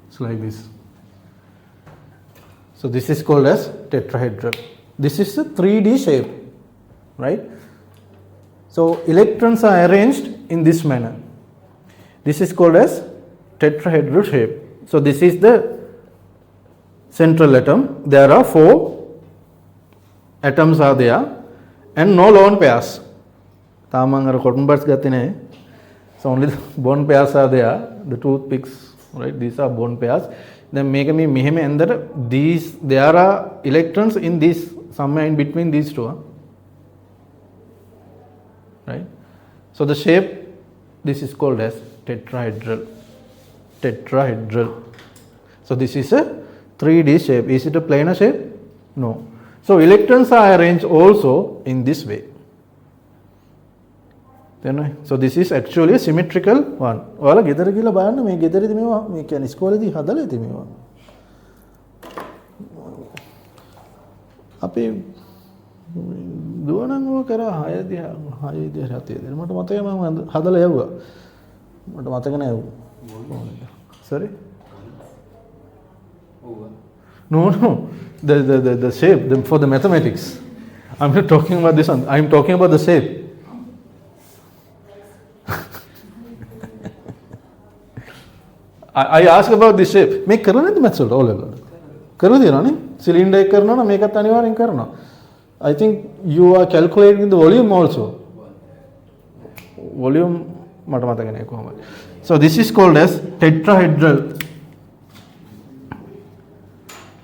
It's like this. So this is called as tetrahedral. This is a 3D shape, right? So electrons are arranged in this manner. This is called as tetrahedral shape. So this is the central atom. There are 4 atoms are there and no lone pairs. තාමන් අර cotton buds ගත්තේ නැහැ. So only the bond pairs are there. The toothpicks, right? These are bond pairs. Then මේක මේ මෙහෙම ඇන්දට these there are electrons in this somewhere in between these two. Right? So the shape, this is called as tetrahedral. Tetrahedral. So this is a 3D shape. Is it a planar shape? No. So electrons are arranged also in this way. So this is actually a symmetrical one. ඔයාලා ගෙදර ගිහලා බලන්න මේ ගෙදරදී මේවා මේ කියන්නේ ඉස්කෝලේදී හදලා ඉතින් මේවා. අපේ දුවනම් ඔය කරා 6 දිහා 7 දිහා මට මතකයි මම හදලා යවුවා. මට මතක නෑ. Sorry? No. The shape for the mathematics. I'm not talking about this one. I'm talking about the shape. I ask about this shape. මේ කරලා නැද්ද maths වලට all level? කරලා තියෙනවනේ. සිලින්ඩර් එක කරනවා නම් මේකත් අනිවාර්යෙන් කරනවා. I think you are calculating the volume also. Volume මට මතක නෑ කොහොමද. So this is called as tetrahedral.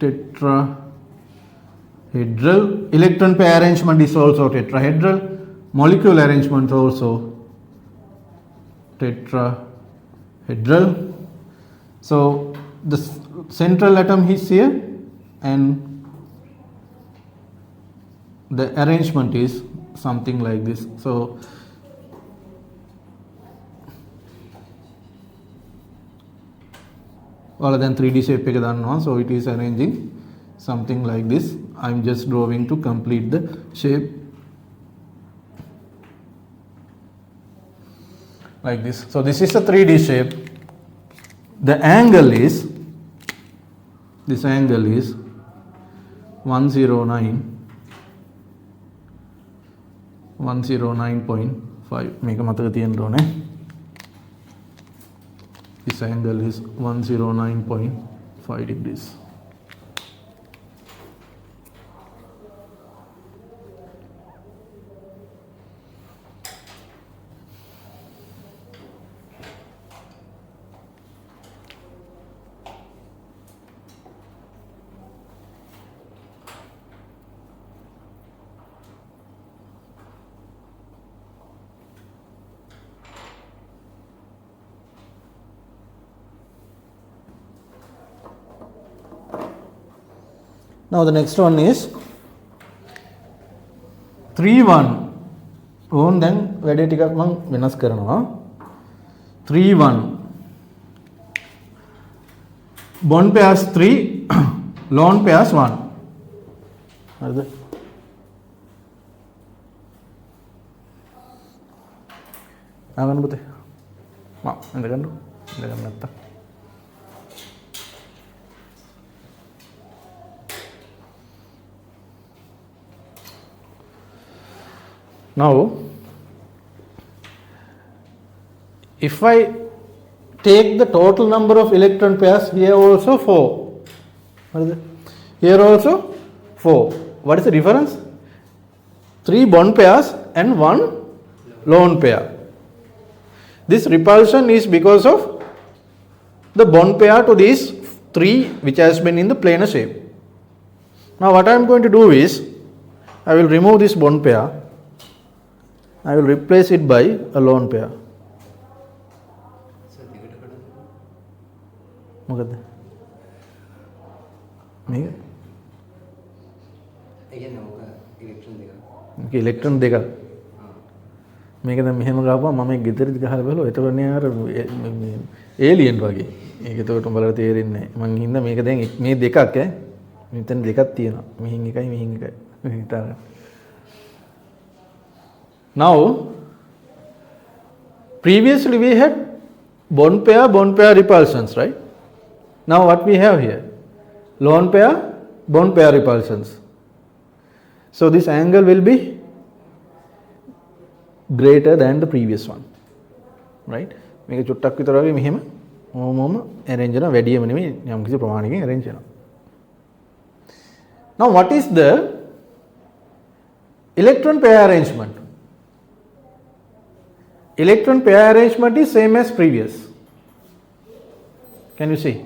Tetrahedral. Electron pair arrangement is also tetrahedral. Molecule arrangement also tetrahedral. So the central atom is here and the arrangement is something like this. So rather than 3D shape එක දන්නවා. So it is arranging something like this. I'm just drawing to complete the shape like this. So this is a 3D shape. The angle is, this angle is 109.5. මේක මතක තියෙන්න ඕනේ. This angle is 109.5 degrees. Now the next one is 3-1. ඕන් දැන් වැඩේ ටිකක් මම වෙනස් කරනවා. 3-1. Bond pairs 3, lone pairs 1. හරිද? ආගන්න පුතේ. ඉඳගන්න නැත්තම්. Now, if I take the total number of electron pairs, here also 4. What is it? Here also 4. What is the difference? 3 bond pairs and 1 lone pair. This repulsion is because of the bond pair to these 3 which has been in the planar shape. Now what I am going to do is, I will remove this bond pair. I will replace it by a lone pair. මොකද මේක ඉලෙක්ට්‍රෝන දෙක මේක දැන් මෙහෙම ගහපුවා මම ඒක ගෙදරදි ගහලා බලුවා එතකොට අර ඒලියන් වගේ ඒක එතකොට උඹලට තේරෙන්නේ නැහැ මං හින්දා මේක දැන් මේ දෙකක් මෙතන දෙකක් තියෙනවා මෙහින් එකයි මෙහින් එකයි Now, previously we had bond pair repulsions, right? Now what we have here? Lone pair, bond pair repulsions. So this angle will be greater than the previous one, right? මේක චුට්ටක් විතර වගේ මෙහෙම මොමම arrange කරන වැඩියම නෙමෙයි යම් කිසි ප්‍රමාණයකින් arrange කරනවා. Now what is the electron pair arrangement? Electron pair arrangement is same as previous. Can you see?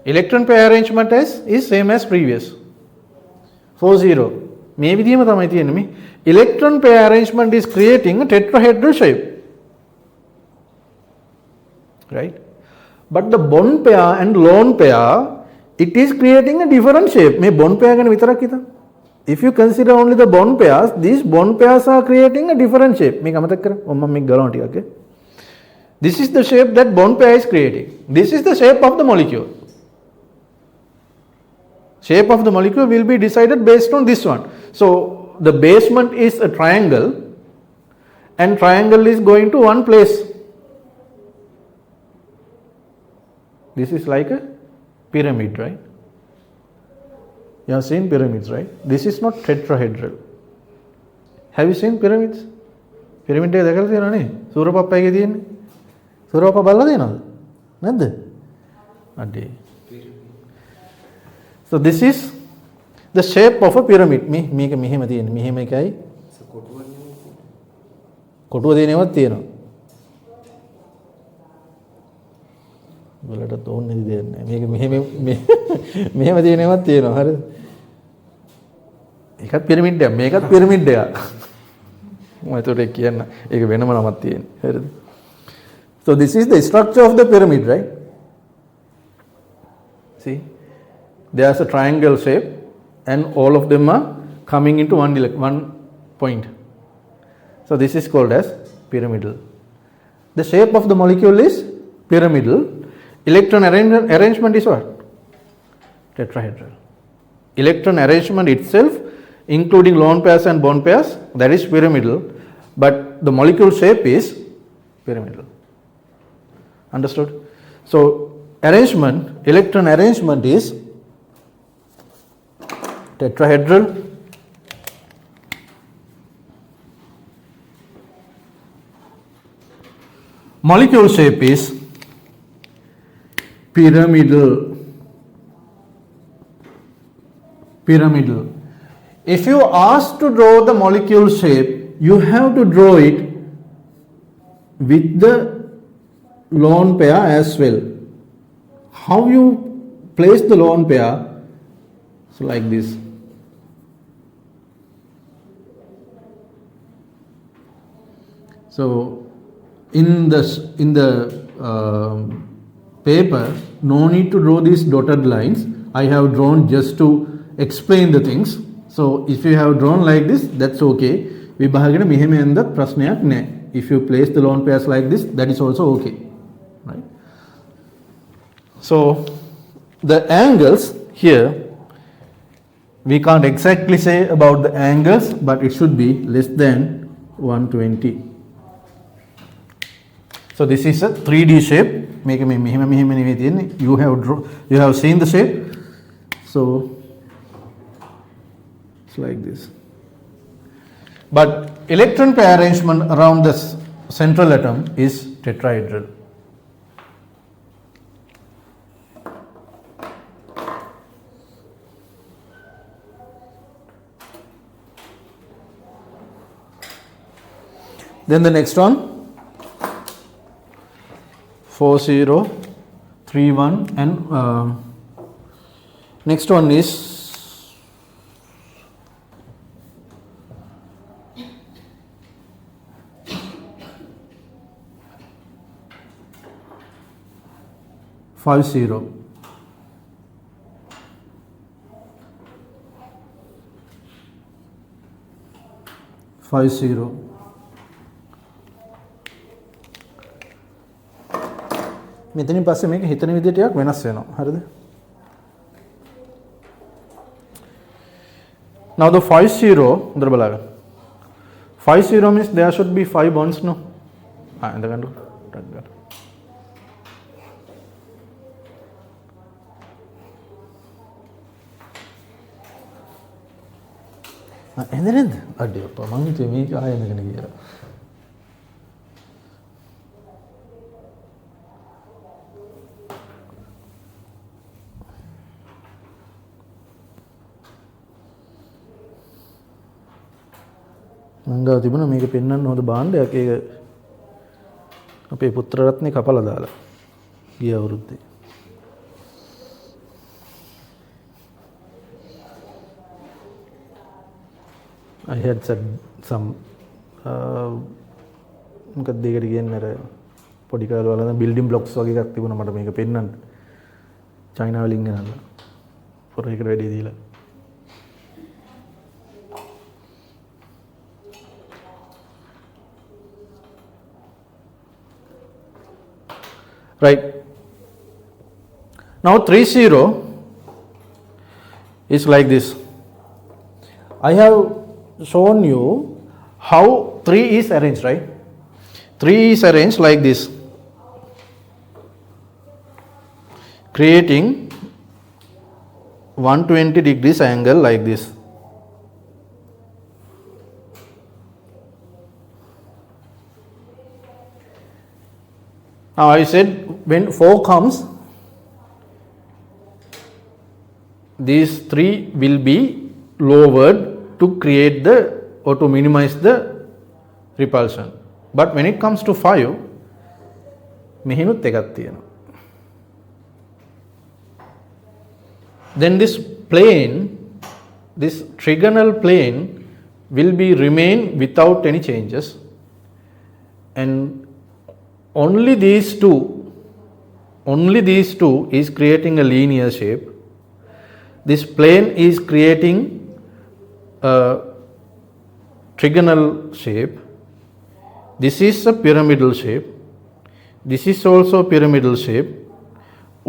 Electron pair arrangement is same as previous. 40. මේ විදිහම තමයි තියෙන්නේ මේ electron pair arrangement is creating a tetrahedral shape, right? But the bond pair and lone pair, it is creating a different shape. මේ bond pair ගැන විතරක් හිතන්න. If you consider only the bond pairs, these bond pairs are creating a different shape. මේක අමතක කරමු. මම මේක ගලවන්න ටිකක්. Okay? This is the shape that bond pair is creating. This is the shape of the molecule. Shape of the molecule will be decided based on this one. So the basement is a triangle and triangle is going to one place. This is like a pyramid, right? You have seen pyramids, right? This is not tetrahedral. Have you seen pyramids? Pyramid එක දැකලා තියෙනවද නේ? සූරපප්පයිගේ තියෙන්නේ. සූරපප්පා බලලා තියෙනවද? නැද්ද? අඩේ. So this is the shape of a pyramid. මේක මෙහෙම තියෙන්නේ. මෙහෙම එකයි. කොටුව දෙනේවත් තියෙනවා. වලට තෝන්නේ දෙන්නේ. මේක මෙහෙම තියෙනේවත් තියෙනවා. හරිද? ඒකත් පිරමිඩ් එකක්. මේකත් පිරමිඩ් එකක්. මම ඒකට කියන්න. ඒක වෙනම නමක් තියෙන්නේ. හරිද? So this is the structure of the pyramid, right? See? There's a triangle shape and all of them are coming into one point. So this is called as pyramidal. The shape of the molecule is pyramidal. Electron arrangement is what? Tetrahedral. Electron arrangement itself, including lone pairs and bond pairs, that is pyramidal, but the molecule shape is pyramidal. Understood? So arrangement, electron arrangement is tetrahedral. Molecule shape is pyramidal. If you ask to draw the molecule shape, you have to draw it with the lone pair as well. How you place the lone pair? So like this. So in the paper, no need to draw these dotted lines. I have drawn just to explain the things. So if you have drawn like this, that's okay. විභාගෙට මෙහෙම යන්න ප්‍රශ්නයක් නැහැ. If you place the lone pairs like this, that is also okay, right? So the angles here, we can't exactly say about the angles, but it should be less than 120. So this is a 3D shape. Make me you have seen the shape. So it's like this. But electron pair arrangement around the central atom is tetrahedral. Then the next one, 4031, and next one is five zero. මෙතනින් පස්සේ මේක හිතන විදිහට ටිකක් වෙනස් වෙනවා. හරිද? Now the 5-0, 5-0 means there should be 5 bonds, no? ఎందుకంటే എന്തിനെന്ത് അടിയപ്പ മങ്ങി മീക്ക് ആയെന്ന് കീറ මං ගාව තිබුණා මේක පෙන්වන්න හොඳ භාණ්ඩයක්. ඒක අපේ පුත්‍රරත්නේ කපලා දාලා ගිය අවුරුද්දේ. I had some මොකක්ද ඒකට කියන්නේ අර පොඩි කාලේ වල බිල්ඩින් බ්ලොක්ස් වගේ එකක් තිබුණා මට මේක පෙන්වන්න. චයිනා වලින් ගෙනල්ලා. පොර එකට වැඩි දීලා. Right. Now 3-0 is like this. I have shown you how 3 is arranged, right? 3 is arranged like this, creating 120 degrees angle like this. Now I said when 4 comes, these 3 will be lowered to create the or to minimize the repulsion. But when it comes to 5, මෙහිනුත් එකක් තියෙනවා. Then this plane, this trigonal plane will be remain without any changes, and only these two is creating a linear shape. This plane is creating a trigonal shape. This is a pyramidal shape. This is also a pyramidal shape.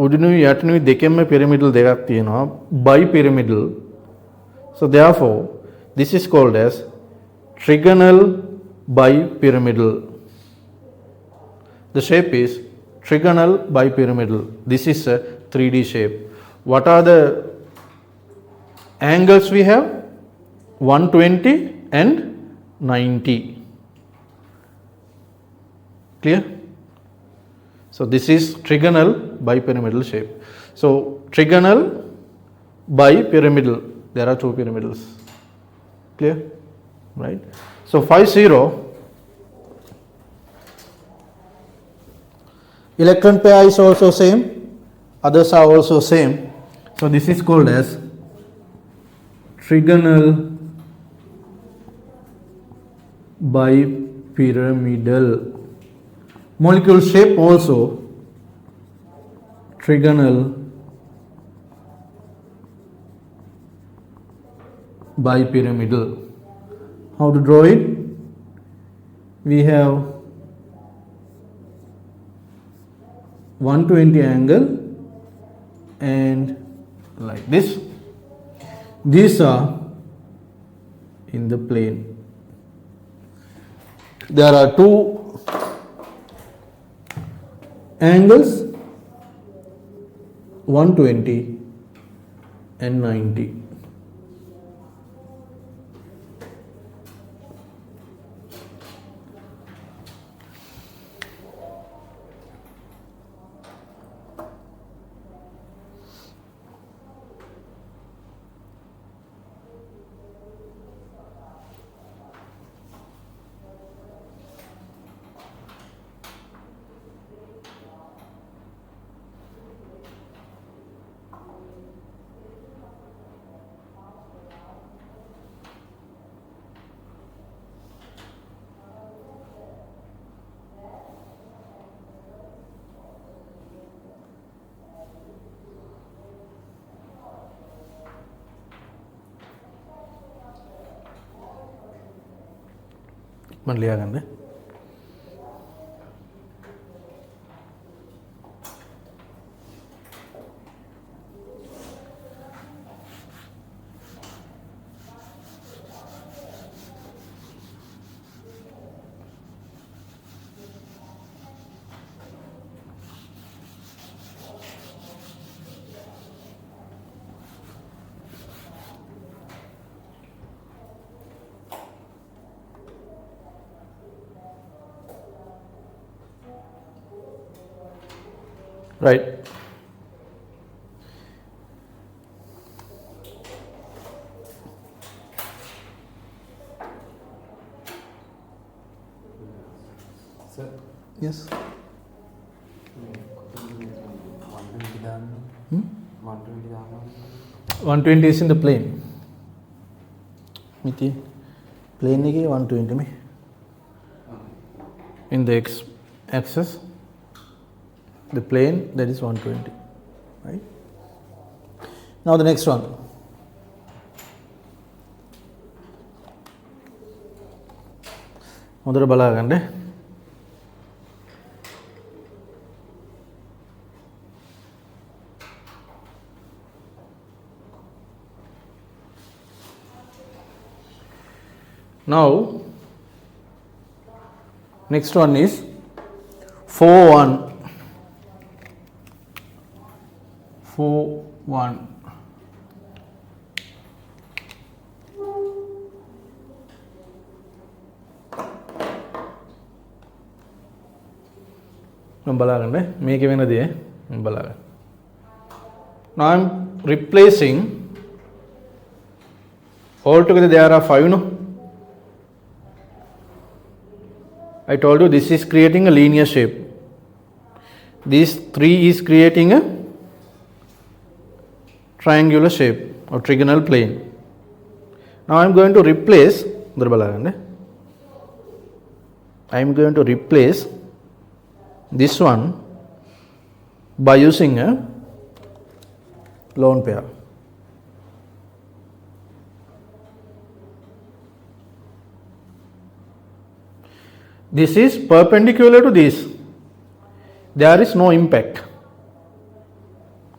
උඩුනුයි යටිනුයි දෙකෙන්ම pyramidal දෙකක් තියෙනවා, bipyramidal. So therefore this is called as trigonal bipyramidal. The shape is trigonal bipyramidal. This is a 3D shape. What are the angles we have? 120 and 90. Clear? So this is trigonal bipyramidal shape. So trigonal bipyramidal, there are 2 pyramidals. Clear? Right? So 5-0, electron pair is also same, others are also same. So this is called as trigonal bipyramidal. Molecule shape also trigonal bipyramidal. How to draw it? We have 120 angle and like this. These are in the plane. There are 2 angles, 120 and 90. මම ලියා ගන්න. right? Sir, Yes. 120 down. 120 down. 120 is in the plane. Miti plane එකේ 120 me in the x axis, the plane, that is 120, right? Now the next one, හොඳට බලා ගන්න. Now next one is 4-1. 4-1. බලාගන්න මේක වෙන දේ බලාගන්න. Now I am replacing, altogether there are 5, no? I told you this is creating a linear shape. This 3 is creating a triangular shape or trigonal plane. Now I am going to replace, I am going to replace this one by using a lone pair. This is perpendicular to this. There is no impact.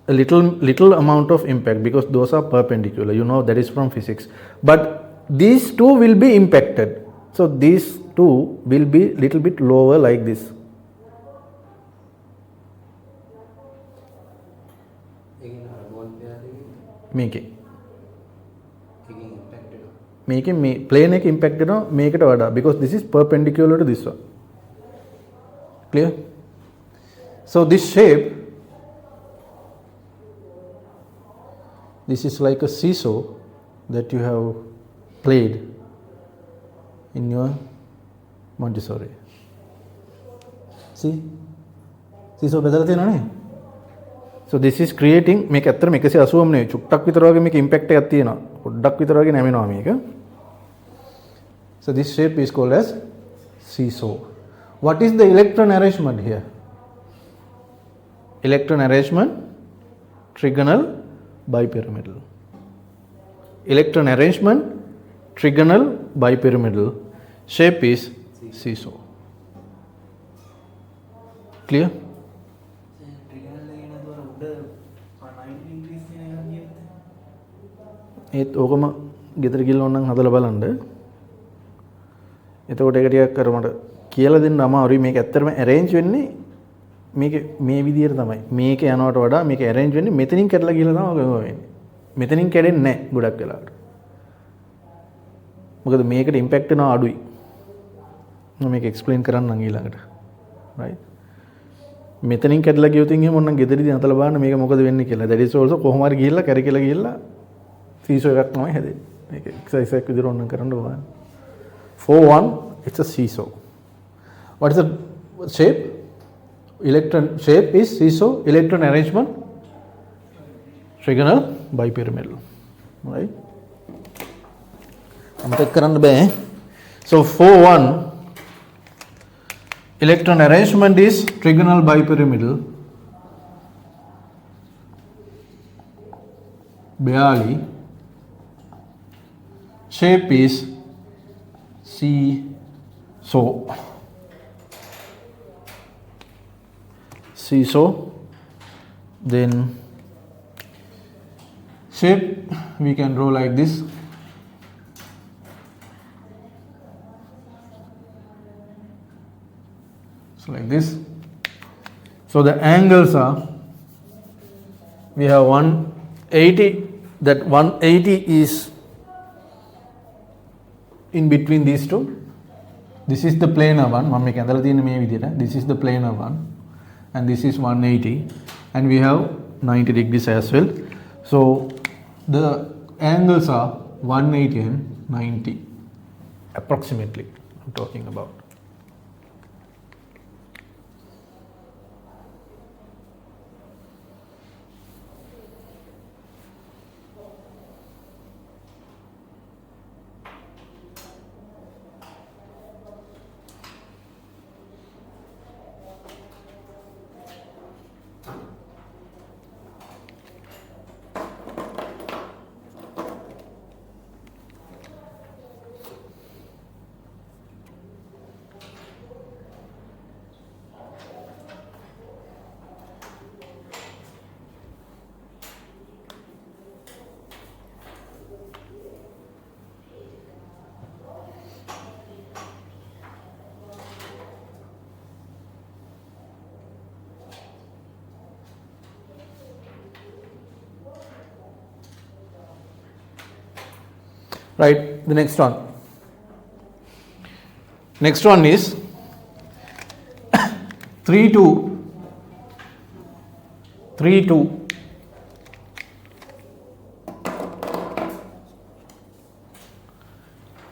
A little amount of impact because those are perpendicular. You know that is from physics. But these two will be impacted. So these two will be little bit lower like this. මේකේ plane එක impact වෙනවා මේකට වඩා because this is perpendicular to this one. Clear? So this shape, this is like a seesaw that you have played in your Montessori. See? Seesaw බෙදලා තියෙනවනේ. So this is creating, මේක ඇත්තටම 180ම නෙවෙයි චුට්ටක් විතර වගේ මේක impact එකක් තියෙනවා. පොඩ්ඩක් විතර වගේ නැමෙනවා මේක. So this shape is called as seesaw. What is the electron arrangement here? Electron arrangement, trigonal, bipyramidal. Electron arrangement, trigonal, bipyramidal. Shape is seesaw. Clear? ඒත් ඕකම ගෙදර ගිහලා ඕනනම් හදලා බලන්න. එතකොට ඒක ටිකක් අර මට කියලා දෙන්න අමාරුයි. මේක ඇත්තටම arrange වෙන්නේ මේක මේ විදිහට තමයි. මේක යනවට වඩා මේක arrange වෙන්නේ මෙතනින් කැඩලා ගිහලා තමයි ඔක වෙන්නේ. මෙතනින් කැඩෙන්නේ නැහැ ගොඩක් වෙලාවට. මොකද මේකට impact වෙනවා අඩුයි. මම මේක explain කරන්නම් ඊළඟට. right? මෙතනින් කැඩලා ගියොත් එහෙම ඕනනම් ගෙදරදී හදලා බලන්න මේක මොකද වෙන්නේ කියලා. that is also කොහොම හරි ගිහිල්ලා කැරකිලා ගිහිල්ලා seesaw එකක් තමයි හැදෙන්නේ. මේක exercise එකක් විදිහට ඕනනම් කරන්න ඕන. 4-1, it's a seesaw. What is the shape? Electron shape is seesaw. Electron arrangement, trigonal, bipyramidal. Right? අමතක කරන්න බෑ. So 4-1, electron arrangement is trigonal bipyramidal. Beali. Shape is seesaw. Seesaw. Then shape we can draw like this. So like this. So the angles are, we have 180, that 180 is in between these two. This is the planar one. This is the planar one. and this is 180, and we have 90 degrees as well. So the angles are 180 and 90 approximately I'm talking about. Right, the next one. Next one is 3 2 3 2.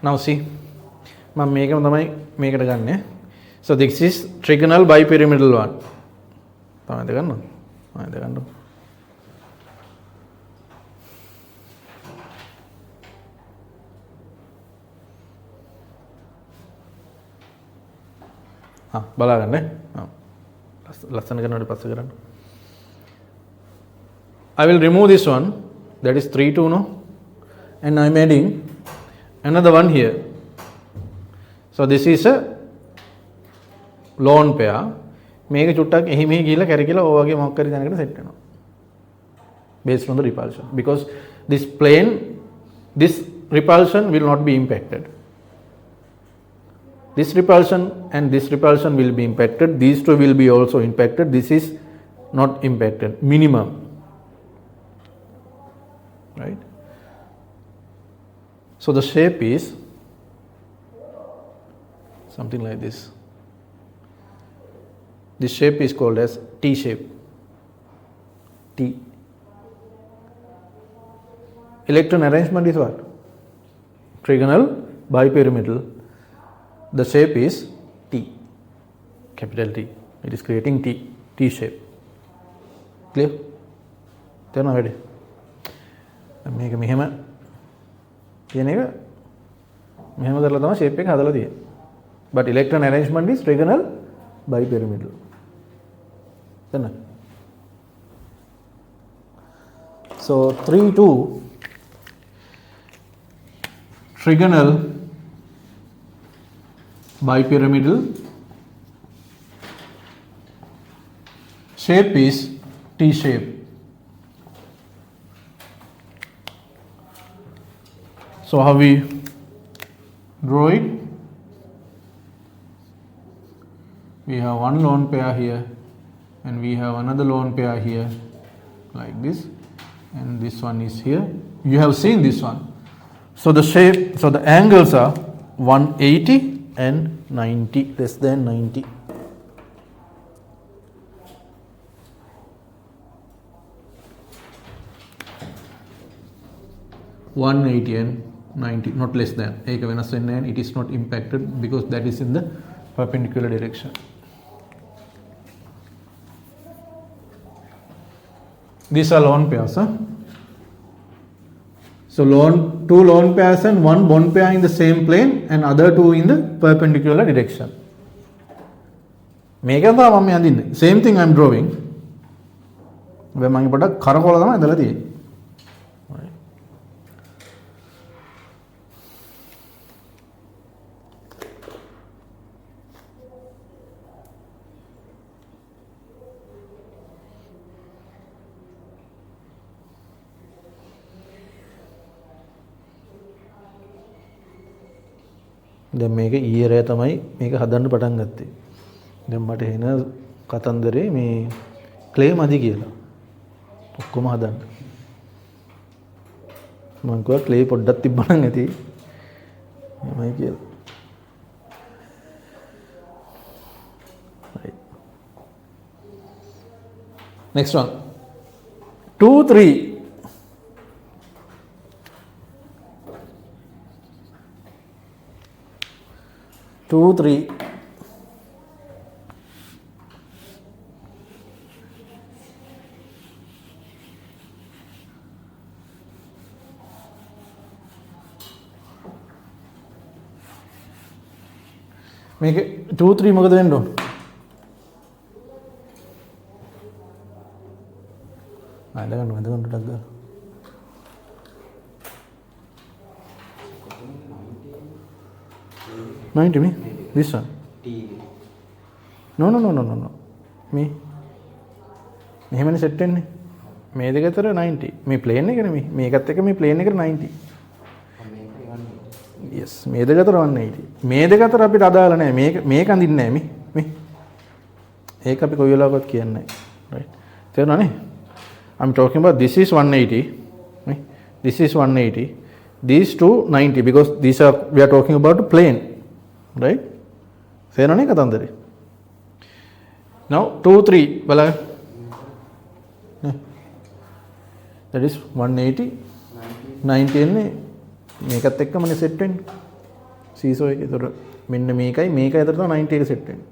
Now see, මම මේකම තමයි මේකට ගන්නෙ. So this is trigonal bipyramidal one. තමයි ගන්නවා. ආයෙත් ගන්නවා. බලාගන්න ලස්සන කරනට පස්ස කරන්න. I will remove this one, that is 3 2 no, and I am adding another one here. So this is a lone pair. මේක චුට්ටක් එහි මෙහි ගිහිල්ලා කැරකිලා ඔය වගේ මොකක් හරි දැනකට සෙට් වෙනවා based on the repulsion, because this plane, this repulsion will not be impacted. This repulsion and this repulsion will be impacted. These two will be also impacted. This is not impacted. Minimum. Right? So the shape is something like this. This shape is called as T shape. T. Electron arrangement is what? Trigonal bipyramidal. The shape is T, capital T. It is creating T shape. Clear? තේරෙනවද වැඩි? මේක මෙහෙම කියන එක මෙහෙම කරලා තමයි shape එක හදලා තියෙන්නේ. But electron arrangement is trigonal bipyramidal. තේරෙනවද? So 3 2 trigonal bipyramidal, shape is T shape. So how we draw it? We have one lone pair here and we have another lone pair here like this, and this one is here. You have seen this one. So the shape, so the angles are 180 and 90, less than 90. and 90, not less than. It is not impacted because that is in the perpendicular direction. These are lone pairs. Huh? So two lone pairs and one bond pair in the same plane and other two in the perpendicular direction. මේක තමයි මම අඳින්නේ. Same thing I am drawing. වෙයි මම පොඩක් කරකවල තමයි ඇදලා තියෙන්නේ. දැන් මේක ඊයේ රෑ තමයි මේක හදන්න පටන් ගත්තේ. දැන් මට එන කතන්දරේ මේ ක්ලේ මදි කියලා. ඔක්කොම හදන්න. මම කිව්වා ක්ලේ පොඩ්ඩක් තිබ්බනම් ඇති. එමයි කියලා. right. Next one. 2, 3. Two, three. Make it 2, 3 මොකද වෙන්න ඕන? අදගන්න ටක් ගන්න. $90 me? This one? TV. No. Me. මෙහෙමනේ සෙට් වෙන්නේ. මේ දෙක අතර 90. මේ ප්ලේන් එකනේ මේ. මේකත් එක්ක මේ ප්ලේන් එකට 90. yes මේ දෙක අතර 180. මේ දෙක අතර අපිට අදාළ නැහැ. මේක අඳින්නේ නැහැ මේ. ඒක අපි කොයි වෙලාවකවත් කියන්නේ නැහැ. right. තේරුණානේ? I'm talking about this is 180. Right? This is 180. These two 90 because these are we are talking about a plane. Right? තේරුණානේ කතන්දරේ? Now 2, 3 බලන්න. That is 180 90 එන්නේ මේකත් එක්කමනේ සෙට් වෙන්නේ. සීසෝ එකේ. ඒතර මෙන්න මේකයි අතර තමයි 90 එක සෙට් වෙන්නේ.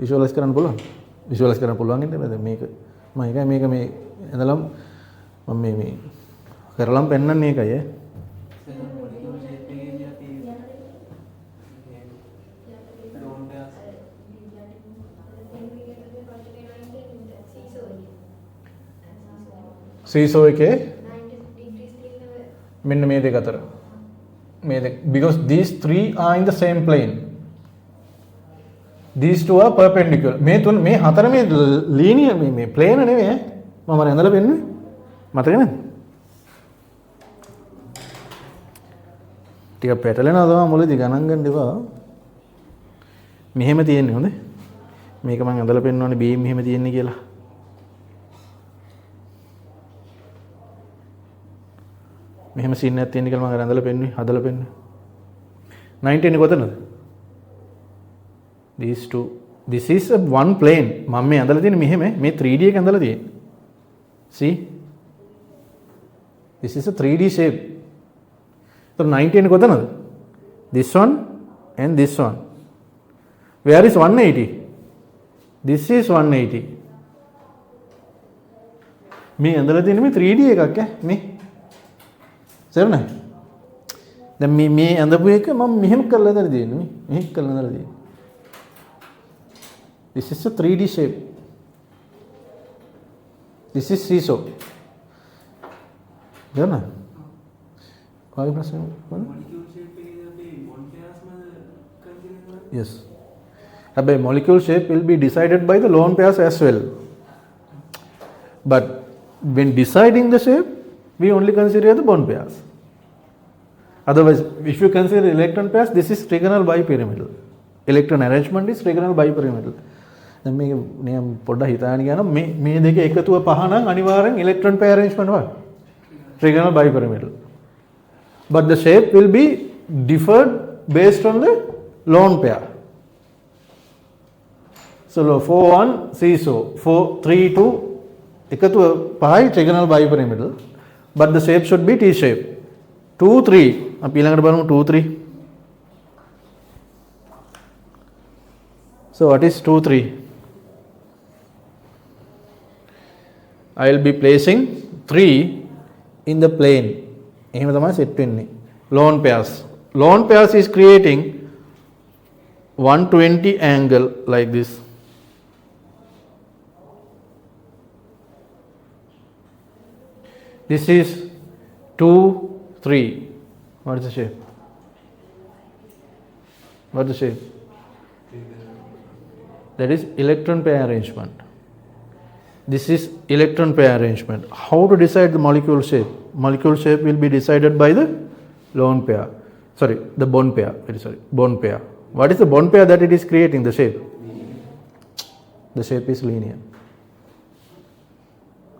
විෂුවලයිස් කරන්න පුළුවන්. විෂුවලයිස් කරන්න පුළුවන් ඉන්නේ දැන් මේක මම එකයි මේක මේ ඇඳලම් මම මේ කරලම් පෙන්නන්නේ ඒකයි ඈ. සීසෝ එකේ මෙන්න මේ දෙක අතර මේ දෙක because these three are in the same plane. These two are perpendicular. මේ තුන මේ හතර මේ linear මේ plane නෙවෙයි ඈ. මම අර ඇඳලා පෙන්නුවේ. මතක නැද්ද? ටික පැටලෙනවා තමයි මුලදී ගණන් ගන්න එපා. මෙහෙම තියෙන්නේ හොඳේ. මේක මම ඇඳලා පෙන්වන්නේ beam මෙහෙම තියෙන්නේ කියලා. මෙහෙම සීන් එකක් තියෙන කියලා මම ඇඳලා පෙන්නුවේ හදලා පෙන්නුවේ 90 එන්නේ කොතනද? These two this is a one plane මම මේ ඇඳලා තියෙන්නේ මෙහෙම මේ 3D එක ඇඳලා තියෙන්නේ see this is a 3D shape so 90 එන්නේ කොතනද? This one and this one where is 180? This is 180 මේ ඇඳලා තියෙන්නේ මේ 3D එකක් ඈ මේ සරණයි දැන් මේ ඇඳපු එක මම මෙහෙම කරලා ඉඳලා තියෙන්නේ මෙහෙම කරලා ඉඳලා තියෙන්නේ this is a 3D shape this is seesaw සරණයි කොයි ප්‍රශ්න මොකද molecule shape එකේ අපි bond pairs මම consider yes හැබැයි molecule shape will be decided by the lone pairs as well but when deciding the shape we only consider the bond pairs. Otherwise, if you consider electron pairs, this is trigonal bipyramidal. Electron arrangement is trigonal bipyramidal. දැන් මේක නියම් පොඩ්ඩක් හිතාගෙන ගියා නම් මේ දෙක එකතුව පහ නම් අනිවාර්යෙන් electron pair arrangement වත් trigonal bipyramidal. But the shape will be differed based on the lone pair. So 4 1 seesaw 4 3 2 එකතුව පහයි trigonal bipyramidal. But the shape should be T shape. 2 3 අපි ඊළඟට බලමු 2 3. So what is 2 3? I will be placing 3 in the plane. එහෙම තමයි set වෙන්නේ. Lone pairs. Lone pairs is creating 120 angle like this. This is 2 3. What is the shape? What is the shape? That is electron pair arrangement. This is electron pair arrangement. How to decide the molecule shape? Molecule shape will be decided by the lone pair. Sorry, the bond pair. Very sorry, bond pair. What is the bond pair that it is creating? The shape. The shape is linear.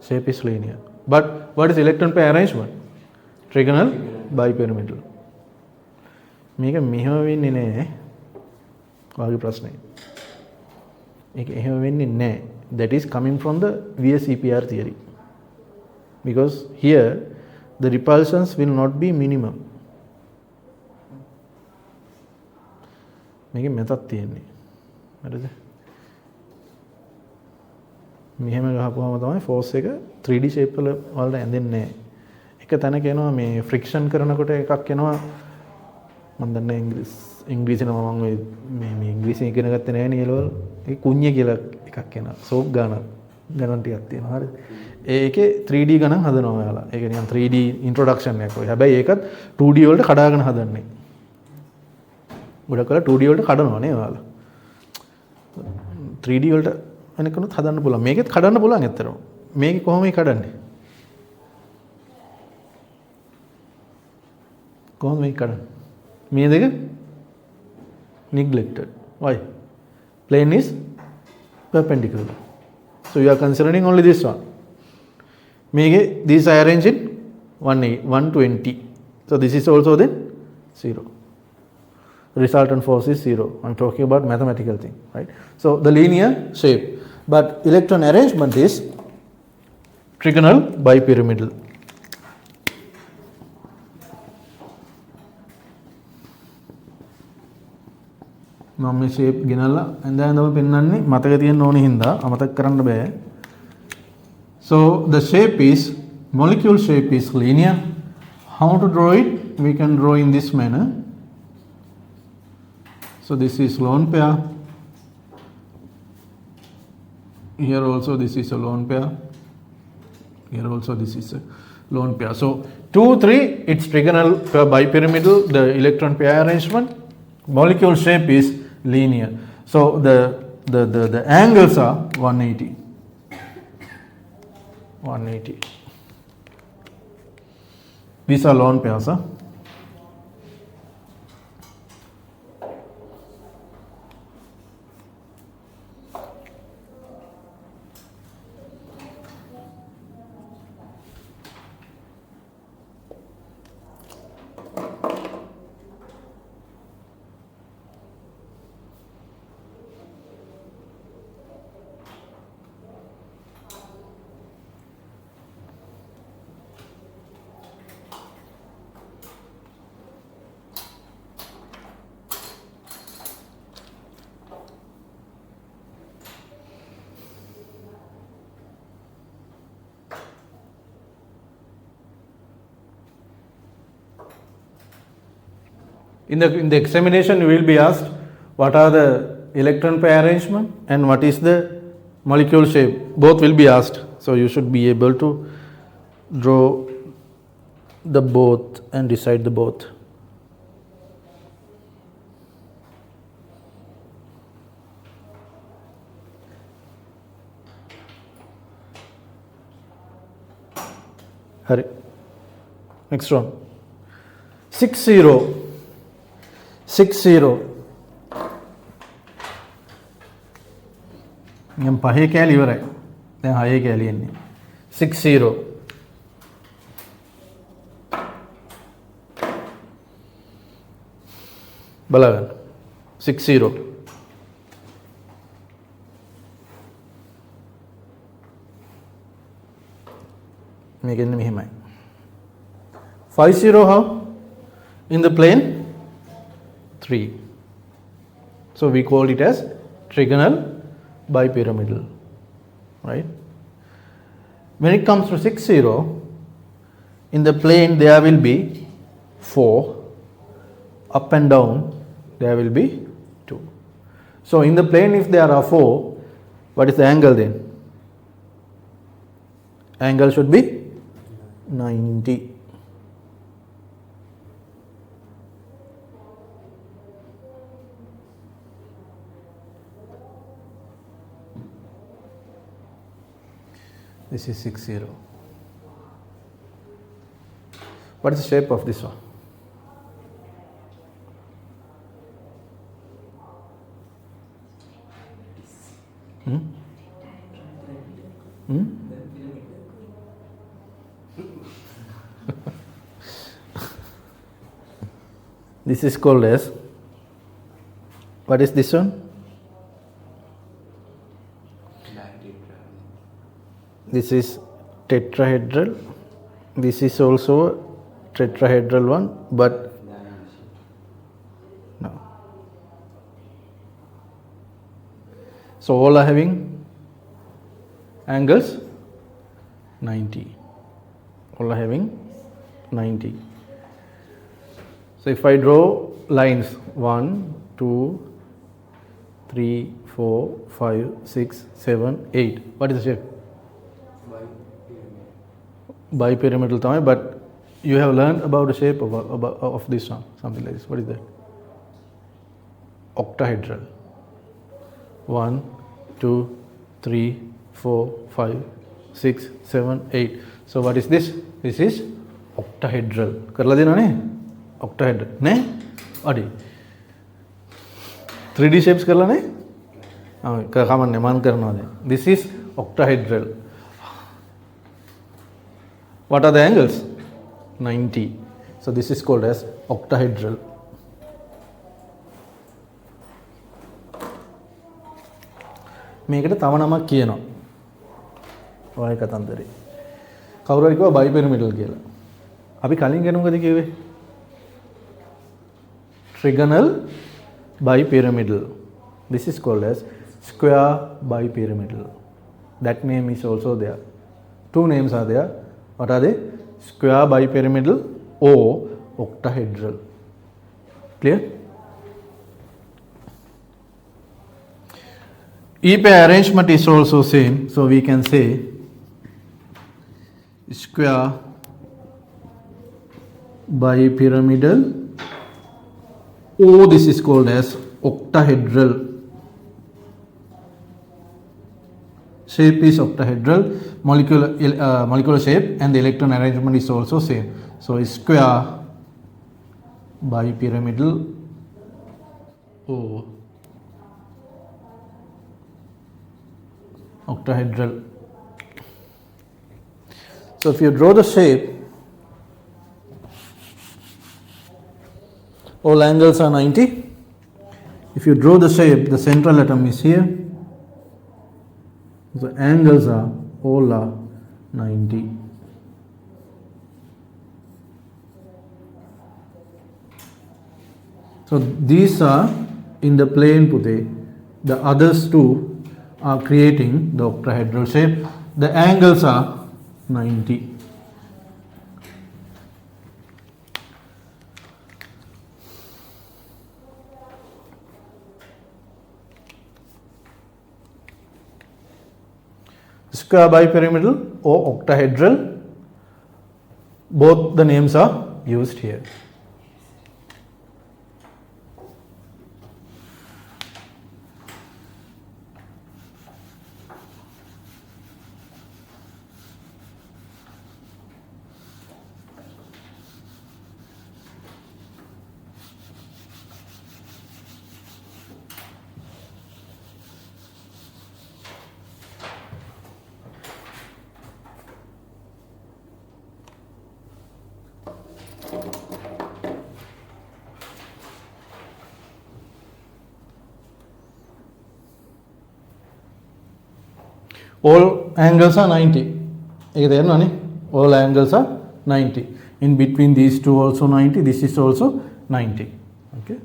Shape is linear. But what is electron pair arrangement? Trigonal bipyramidal. මේක මෙහෙම වෙන්නේ නැහැ. වාගේ ප්‍රශ්නේ. ඒක එහෙම වෙන්නේ නැහැ. That is coming from the VSEPR theory. Because here the repulsions will not be minimum. මේකේ මෙතක් තියෙන්නේ. හරිද? මෙහෙම ගහපුවම තමයි ෆෝස් එක 3D shape වලට ඇඳෙන්නේ නැහැ. එක තැනක එනවා මේ friction කරනකොට එකක් එනවා මම දන්නේ ඉංග්‍රීසි නම මම මේ ඉංග්‍රීසි ඉගෙන ගත්තේ නැහැ නේ ඒලවල. ඒ කුඤ්ඤ කියලා එකක් එනවා. සෝක් ගණන් ටිකක් තියෙනවා. හරිද? ඒකේ 3D ගණන් හදනවා ඔයාලා. ඒක නිකන් 3D introduction එකක් වගේ. හැබැයි ඒකත් 2D වලට කඩාගෙන හදන්නේ. ගොඩක් වෙලා 2D වලට කඩනවා නේ ඔයාලා. 3D වලට අනිකනොත් හදන්න පුළුවන්. මේකෙත් කඩන්න පුළුවන් ඇත්තටම. මේක කොහොමද කඩන්නේ? කොහොමද මේක කඩන්නේ? මේ දෙක neglected. Why? Plane is perpendicular. So you are considering only this one. Make these are arranged in 120. So this is also then 0. Resultant force is 0. I'm talking about mathematical thing, right? So the linear shape, but electron arrangement is trigonal bipyramidal. මම මේ shape ගෙනල්ලා ඇඳලා පෙන්නන්නේ මතක තියෙන්න ඕනේ හින්දා අමතක කරන්න බෑ. So the shape is, molecule shape is linear. How to draw it? We can draw in this manner. So this is lone pair. Here also this is a lone pair. Here also this is a lone pair. So 2, 3, it's trigonal bipyramidal, the electron pair arrangement. Molecule shape is linear. So the angles are 180. 180. These are lone pairs. Huh? In the examination, you will be asked what are the electron pair arrangement and what is the molecule shape. Both will be asked. So you should be able to draw the both and decide the both. Hurry. Next one. 60. 60. I'm pahe kya liver hai. Then high kya liye 60. Balagan. 60. Make it me 50 how? In the plane 3. So we call it as trigonal bipyramidal, right? When it comes to 60, in the plane there will be 4, up and down there will be 2. So in the plane if there are 4, what is the angle then? Angle should be 90. This is 60. What is the shape of this one? This is called as, what is this one? This is tetrahedral. This is also a tetrahedral one, but no. So all are having angles 90. All are having 90. So if I draw lines 1, 2, 3, 4, 5, 6, 7, 8. What is the shape? Bipyramidal time, but you have learned about the shape of this one, something like this. What is that? Octahedral. 1, 2, 3, 4, 5, 6, 7, 8. So what is this? This is octahedral. කරලා දෙනවනේ? Octahedral. නේ? අඩි. 3D shapes කරලා නේ? කමන්නේ මන් කරනවා දැන්. This is octahedral. What are the angles? 90. So this is called as octahedral. මේකට තව නමක් කියනවා. ඔය කතන්දරේ. කවුරු හරි කිව්වා බයිපිරමිඩල් කියලා. අපි කලින් ගැන මොකද කිව්වේ? Trigonal bipyramidal. This is called as square bipyramidal. That name is also there. Two names are there. What are they? Square bipyramidal or octahedral. Clear? E-pair arrangement is also same. So we can say square bipyramidal, or this is called as octahedral. Shape is octahedral, molecular shape, and the electron arrangement is also same. So square bipyramidal or octahedral. So if you draw the shape, all angles are 90. If you draw the shape, the central atom is here. The angles are all are 90. So these are in the plane Pute. The others two are creating the octahedral shape. The angles are 90. Square bipyramidal or octahedral, both the names are used here. All angles are 90. All angles are 90. In between these two also 90. This is also 90. Okay.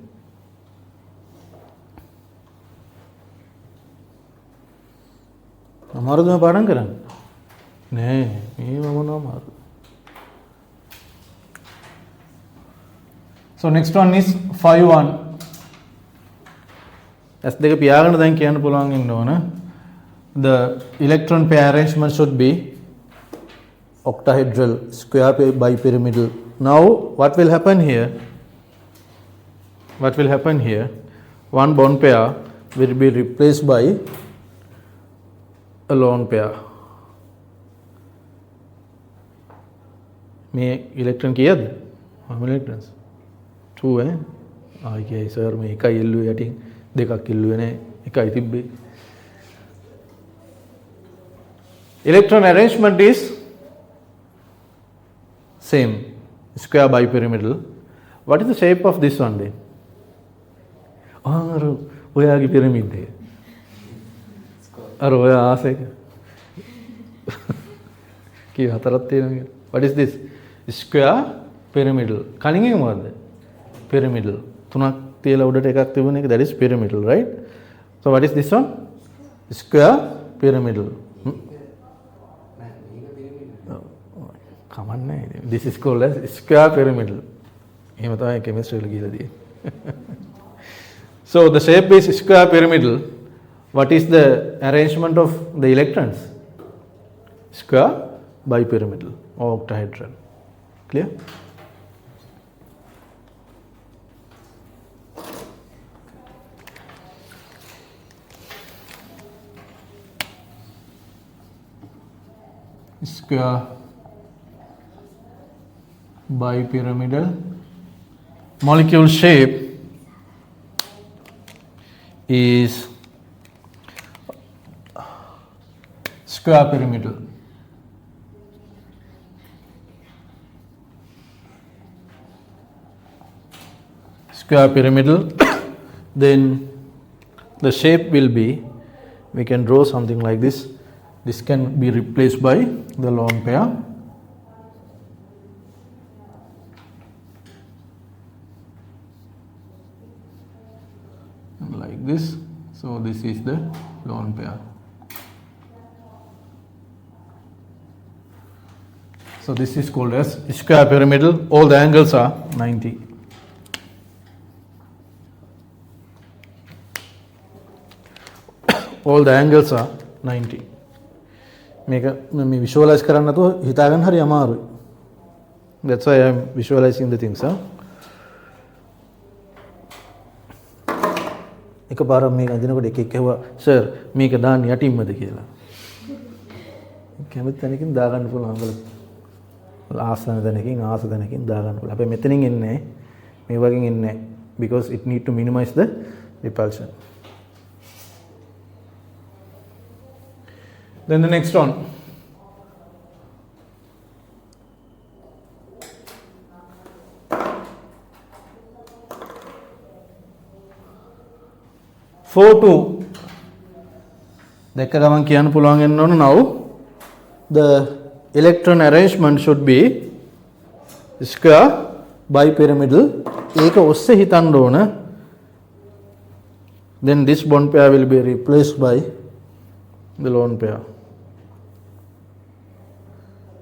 අමාරුද මේ පාඩම් කරන්න? නෑ, මේ මොනවා අමාරු. So next one is 5-1. ඇස් දෙක පියාගෙන දැන් කියන්න පුළුවන් ඉන්න ඕන. The electron pair arrangement should be octahedral, square bipyramidal. Now what will happen here? What will happen here? One bond pair will be replaced by a lone pair. මේ electron කීයද? How many electrons? 2 eh? Okay sir, මේ එකයි එල්ලුවේ යටින් දෙකක් එල්ලුවේ නැහැ. එකයි තිබ්බේ. Electron arrangement is same, square bipyramidal. What is the shape of this one then? ඔයාගේ පිරමිඩ් එක. අර ඔය ආසෙක. කී හතරක් තියෙනවා. What is this? Square pyramidal. කලින් එක මොකද්ද? Pyramidal. තුනක් තියලා උඩට එකක් තිබුණ එක, that is pyramidal, right? So what is this one? Square pyramidal. කමන්නේ. This is called as square pyramidal. එහෙම තමයි chemistry වල කියලා තියෙන්නේ. So the shape is square pyramidal. What is the arrangement of the electrons? Square bipyramidal or octahedral. Clear? Square bipyramidal. Molecule shape is square pyramidal. Square pyramidal. Then the shape will be, we can draw something like this. This can be replaced by the lone pair. Like this. So this is the lone pair. So this is called as square pyramidal. All the angles are 90. All the angles are 90. මේක මේ visualize කරන්න නැතුව හිතා ගන්න හරි අමාරුයි. That's why I am visualizing the things. එකපාරක් මේක අදිනකොට එකෙක් ඇහුවා සර් මේක දාන්න යටින්මද කියලා. කැමති තැනකින් දාගන්න පුළුවන්. ආසන තැනකින් ආස තැනකින් දාගන්න පුළුවන්. අපේ මෙතනින් එන්නේ මේ වගේ එන්නේ because it need to minimize the repulsion. Then the next one. (4)(2) දැක්ක ගමන් කියන්න පුළුවන් වෙන්න ඕන now the electron arrangement should be square bipyramidal. ඒක ඔස්සේ හිතන්න ඕන. Then this bond pair will be replaced by the lone pair.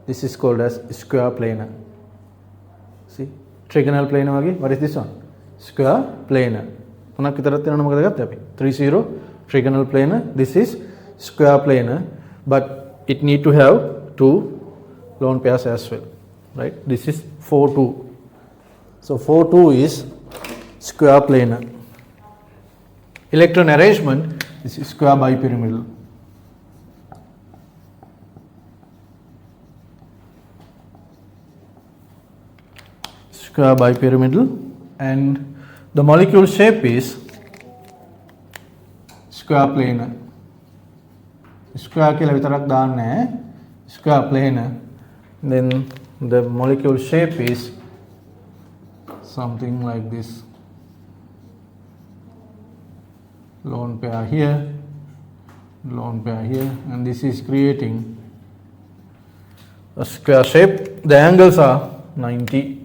This is called as square planar. See, trigonal planar වගේ. What is this one? Square planar. තුනක් විතරක් තියෙනවනේ මොකද ගත්තේ අපි? 3-0 trigonal planar. This is square planar, but it need to have two lone pairs as well, right? This is 4-2. So 4-2 is square planar. Electron arrangement is square bipyramidal. Square bipyramidal, and the molecule shape is square planar. Square කියලා විතරක් දාන්නේ නැහැ. Square planar. Then the molecule shape is something like this. Lone pair here, lone pair here, and this is creating a square shape. The angles are 90.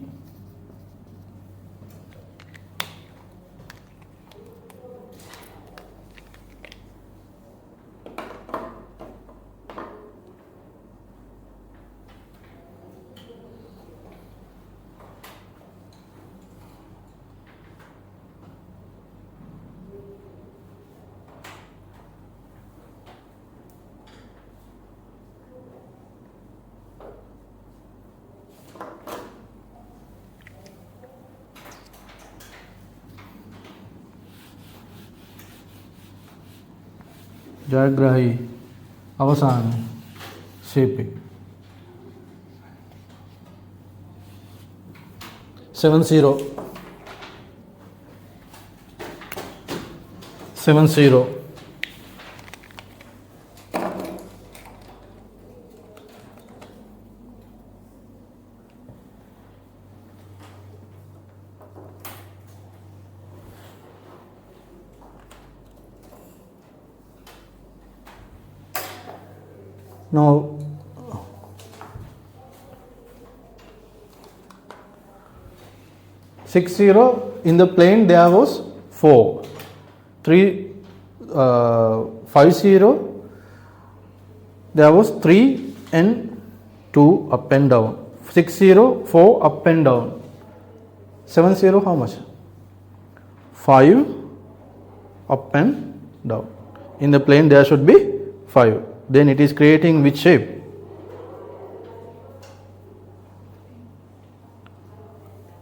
ජයග්‍රාහී අවසාන shape එක 70 Now 6 0 in the plane there was 4. 3 5 0 there was 3 and 2 up and down. 6 0 4 up and down. 7 0 how much? 5 up and down. In the plane there should be 5. Then it is creating which shape?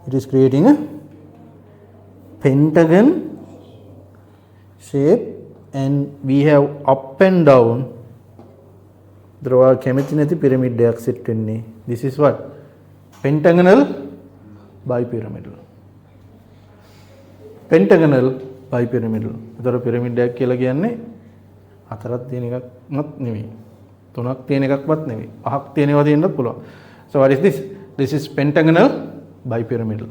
It is creating a pentagon shape, and we have up and down. Draw කැමති නැති pyramid එකක් set වෙන්නේ. This is what? Pentagonal bipyramidal. Pentagonal bipyramidal. ඒතර pyramid එකක් කියලා කියන්නේ හතරක් තියෙන එකක්වත් නෙමෙයි. තුනක් තියෙන එකක්වත් නෙමෙයි. පහක් තියෙනවා තියෙන්නත් පුළුවන්. So what is this? This is pentagonal bipyramidal.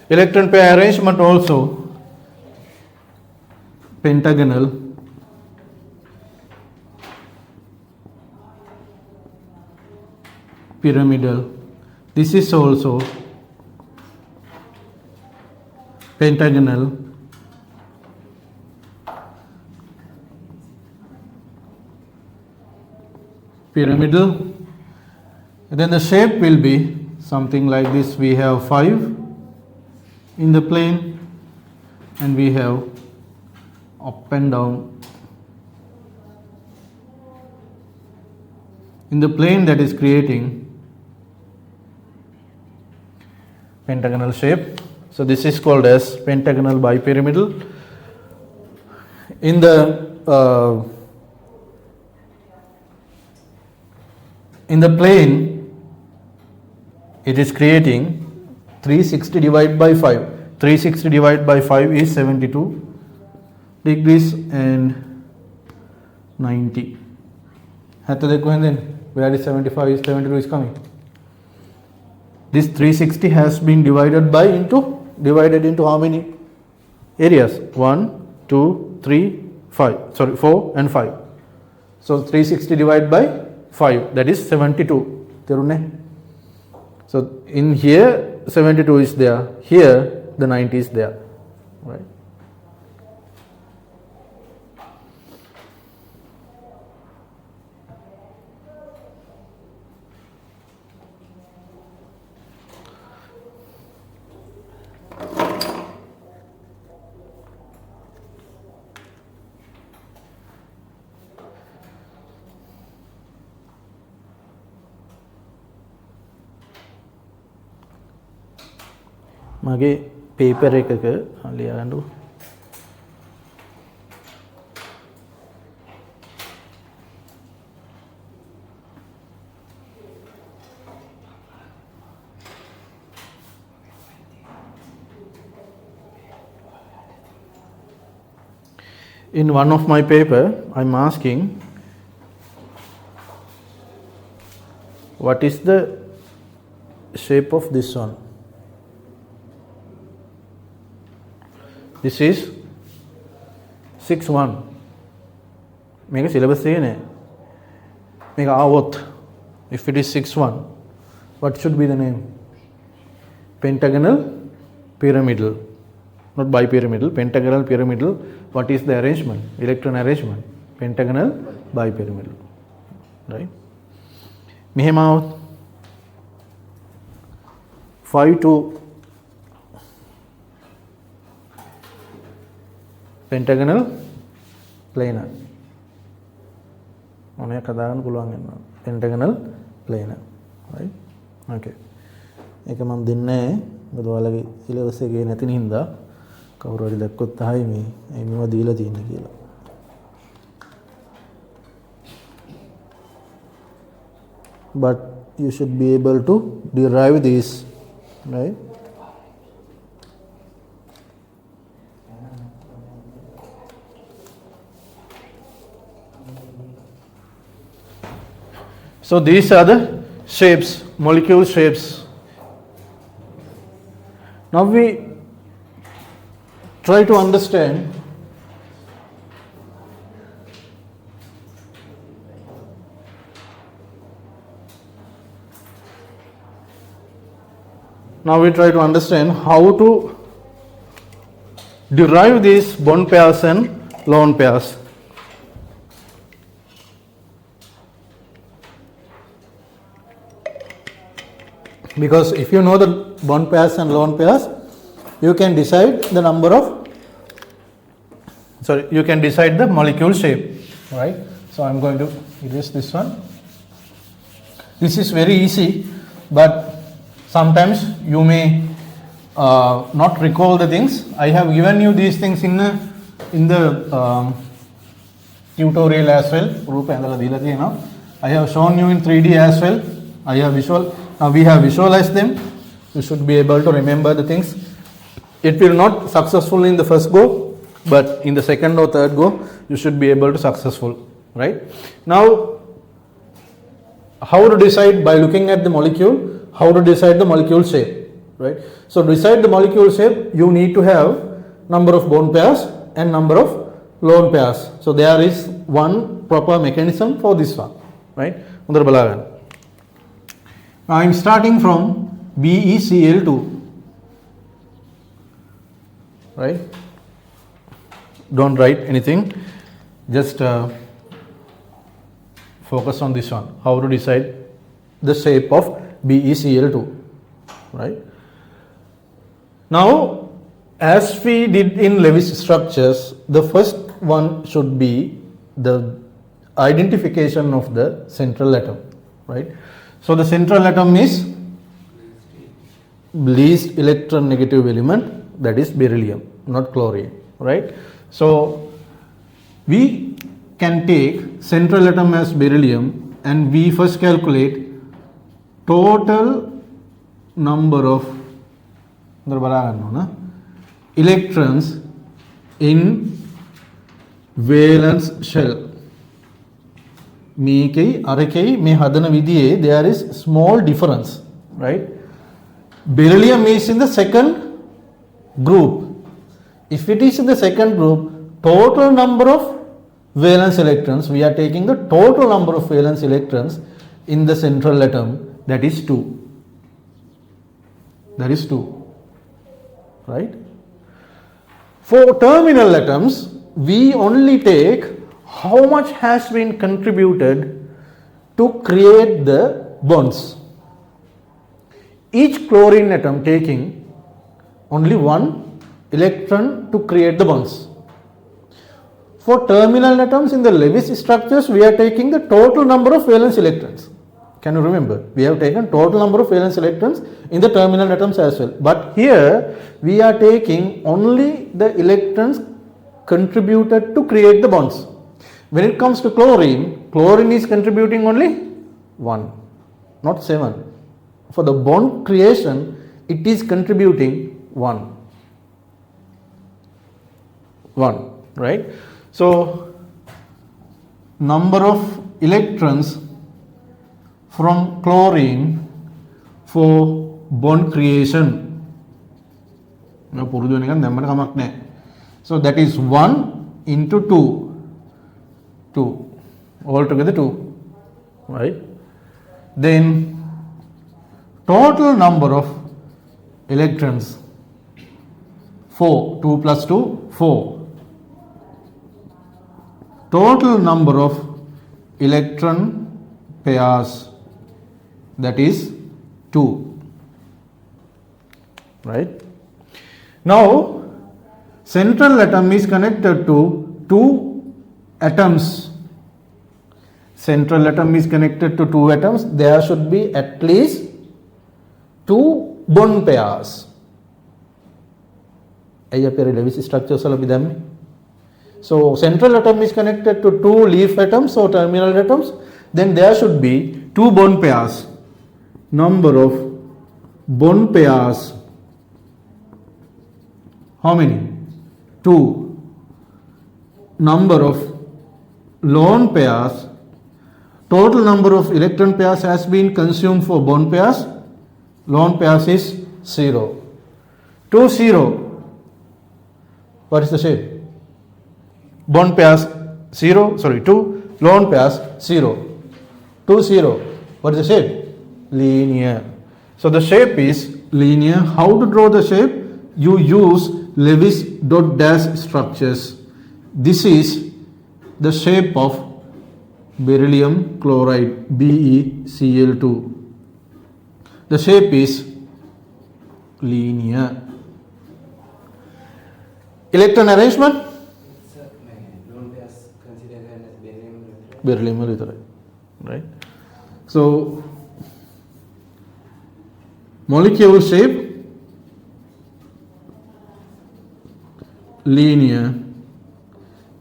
Electron pair arrangement also pentagonal pyramidal. This is also pentagonal pyramidal. And then the shape will be something like this. We have 5 in the plane and we have up and down. In the plane that is creating pentagonal shape. So this is called as pentagonal bipyramidal. In the plane it is creating 360 divided by 5. 360 divided by 5 is 72 degrees and 90. Where is 75 is 72 is coming. This 360 has been divided into how many areas? 1, 2, 3, 5. Sorry, 4 and 5. So 360 divided by 5, that is 72. So in here 72 is there, here the 90 is there, right? මගේ paper එකක ලියගන්නු. In one of my paper, I'm asking what is the shape of this one. This is 6-1. මේක syllabus එකේ නෑ. මේක ආවොත් if it is 6-1, what should be the name? Pentagonal pyramidal, not bipyramidal. Pentagonal pyramidal. What is the arrangement? Electron arrangement. Pentagonal bipyramidal, right? මෙහෙම ආවොත් 5-2 pentagonal planar. මොනයක් හදාගන්න පුළුවන් වෙනවා. pentagonal planar, right? Okay. ඒක මම දෙන්නේ නැහැ. මොකද ඔයාලගේ syllabus එකේ නැති නින්දා කවුරු හරි දැක්කොත් ආයි මේවා දීලා තියෙන්නේ කියලා. But you should be able to derive this, right? So these are the shapes, molecule shapes. Now we try to understand Now we try to understand how to derive these bond pairs and lone pairs. Because if you know the bond pairs and lone pairs, you can decide the number of, you can decide the molecule shape, right? So I'm going to erase this one. This is very easy, but sometimes you may not recall the things. I have given you these things in the tutorial as well. I have shown you in 3D as well. We have visualized them. You should be able to remember the things. It will not successful in the first go, but in the second or third go, you should be able to successful, right? Now, how to decide? By looking at the molecule, how to decide the molecule shape, right? So, to decide the molecule shape, you need to have number of bond pairs and number of lone pairs. So, there is one proper mechanism for this one, right? Now, I am starting from BeCl2, right? Don't write anything, just focus on this one, how to decide the shape of BeCl2, right? Now, as we did in Lewis structures, the first one should be the identification of the central atom, right? So, the central atom is least electron negative element, that is beryllium, not chlorine, right? So, we can take central atom as beryllium and we first calculate total number of electrons in valence shell. There is small difference, right? Beryllium is in the second group. If it is in the second group, total number of valence electrons, we are taking the total number of valence electrons in the central atom, that is 2. That is 2, right? For terminal atoms, we only take how much has been contributed to create the bonds. Each chlorine atom taking only one electron to create the bonds. For terminal atoms in the Lewis structures, we are taking the total number of valence electrons. Can you remember? We have taken total number of valence electrons in the terminal atoms as well. But here we are taking only the electrons contributed to create the bonds. When it comes to chlorine, chlorine is contributing only 1, not 7. For the bond creation, it is contributing 1, right? So, number of electrons from chlorine for bond creation. So, that is 1 into 2, altogether 2, right? Then total number of electrons 4, 2 plus 2, 4. Total number of electron pairs, that is 2, right? Now, central atom is connected to 2 atoms. Central atom is connected to 2 atoms. There should be at least 2 bond pairs. Lewis structures. So, central atom is connected to 2 leaf atoms or terminal atoms. Then there should be 2 bond pairs. Number of bond pairs, how many? 2. Number of lone pairs, total number of electron pairs has been consumed for bond pairs. Lone pairs is 0. 2, 0. What is the shape? Bond pairs 0, 2. Lone pairs 0. 2, 0. What is the shape? Linear. So the shape is linear. How to draw the shape? You use Lewis dot dash structures. This is the shape of beryllium chloride BeCl2. The shape is linear. Electron arrangement? Sir, lone pairs considered as beryllium. Beryllium erythrite, right? So molecule shape linear.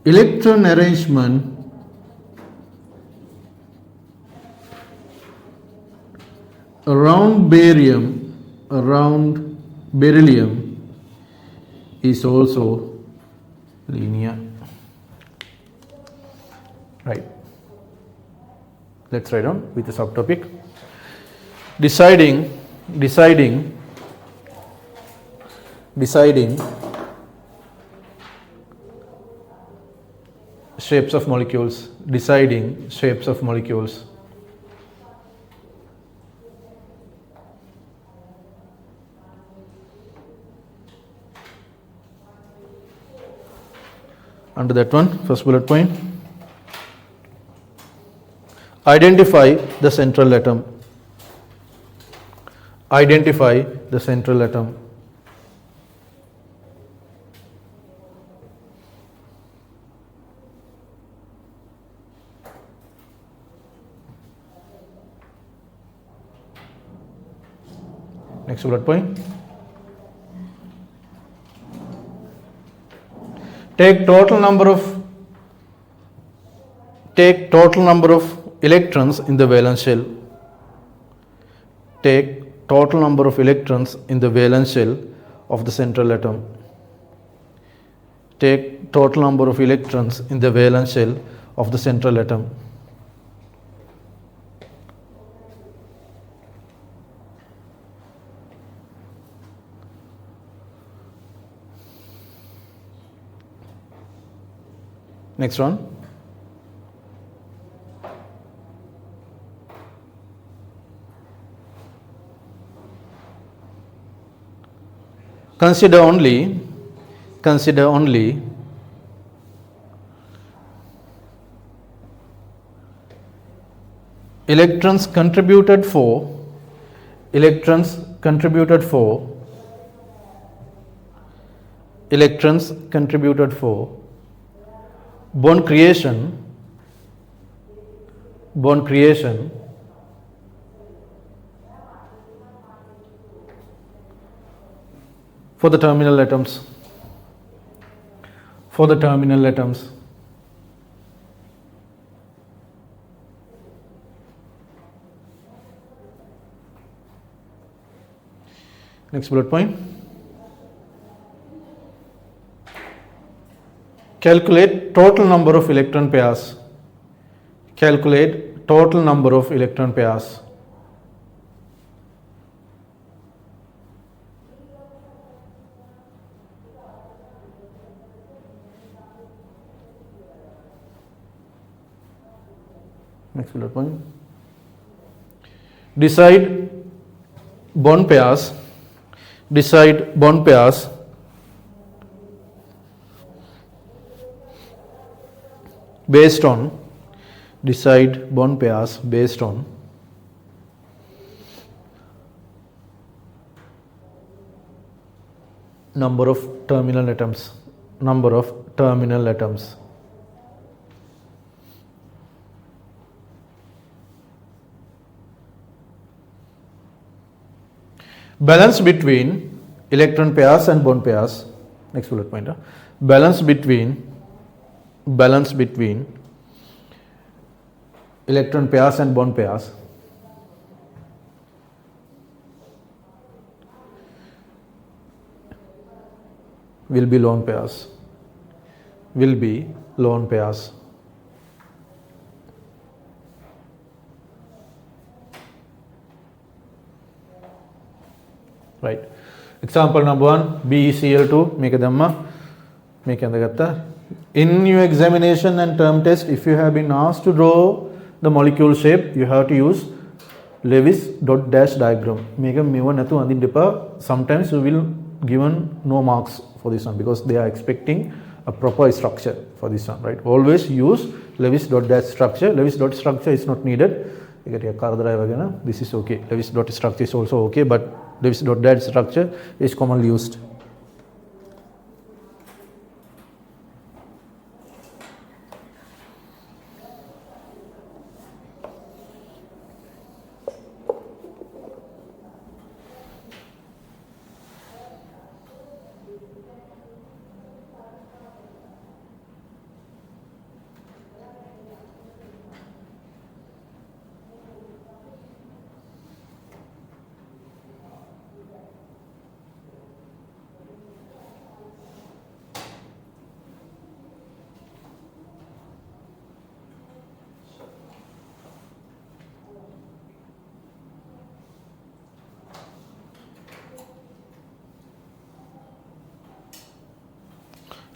Electron arrangement around beryllium is also linear, right? Let's write down with the subtopic. Deciding shapes of molecules. Deciding shapes of molecules. Under that one, first bullet point, identify the central atom. Identify the central atom. Next bullet point. Take total number of electrons in the valence shell. Take total number of electrons in the valence shell of the central atom. Take total number of electrons in the valence shell of the central atom. Next one. Consider only electrons contributed for bond creation for the terminal atoms. Next bullet point. Calculate total number of electron pairs. Calculate total number of electron pairs. Next bullet point. Decide bond pairs. Based on number of terminal atoms. Balance between electron pairs and bond pairs. Next bullet point. Balance between electron pairs and bond pairs will be lone pairs. Right. Example number 1, BeCl2 make damma make andagatta. In your examination and term test, if you have been asked to draw the molecule shape, you have to use Lewis dot dash diagram. Make a me one nathu andin depa. Sometimes you will given no marks for this one because they are expecting a proper structure for this one, right? Always use Lewis dot dash structure. Lewis dot structure is not needed. This is okay. Lewis dot structure is also okay, but Lewis dot dash structure is commonly used.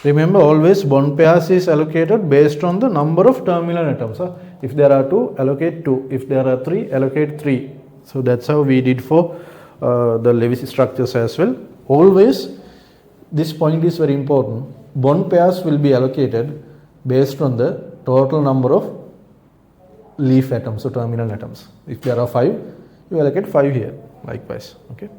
Remember, always bond pairs is allocated based on the number of terminal atoms. If there are 2, allocate 2. If there are 3, allocate 3. So that's how we did for the Lewis structures as well. Always, this point is very important. Bond pairs will be allocated based on the total number of leaf atoms, so terminal atoms. If there are 5, you allocate 5 here, likewise. Okay.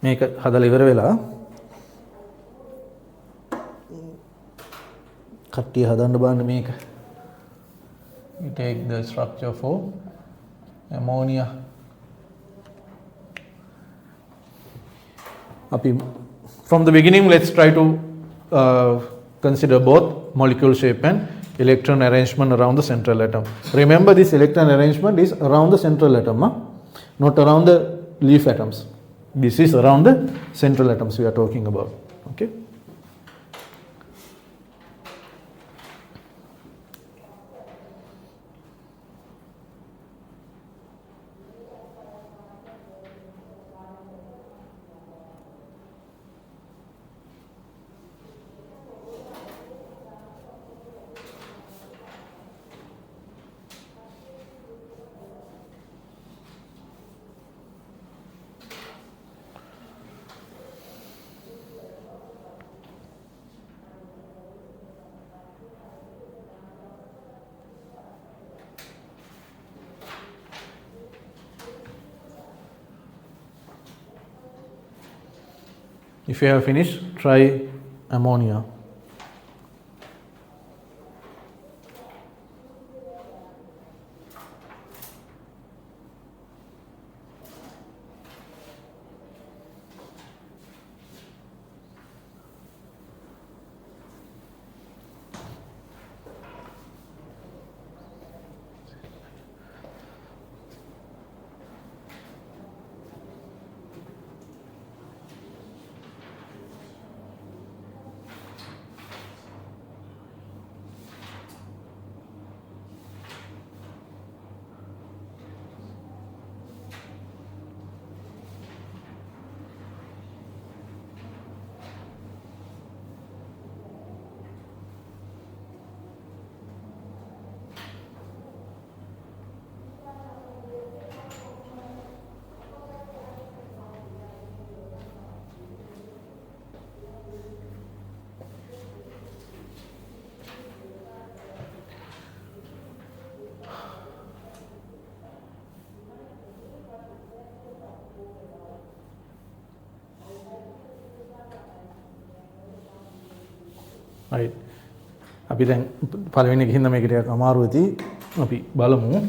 මේක හදලා ඉවර වෙලා කට්ටිය හදන්න බලන්න මේක. You take the structure for ammonia. From the beginning, let's try to consider both molecule shape and electron arrangement around the central atom. Remember, this electron arrangement is around the central atom, not around the leaf atoms. This is around the central atoms we are talking about. Okay. If you have finished, try ammonia. Right. අපි දැන් පළවෙනි ගිහින් මේක ටිකක් අමාරු වෙති. අපි බලමු.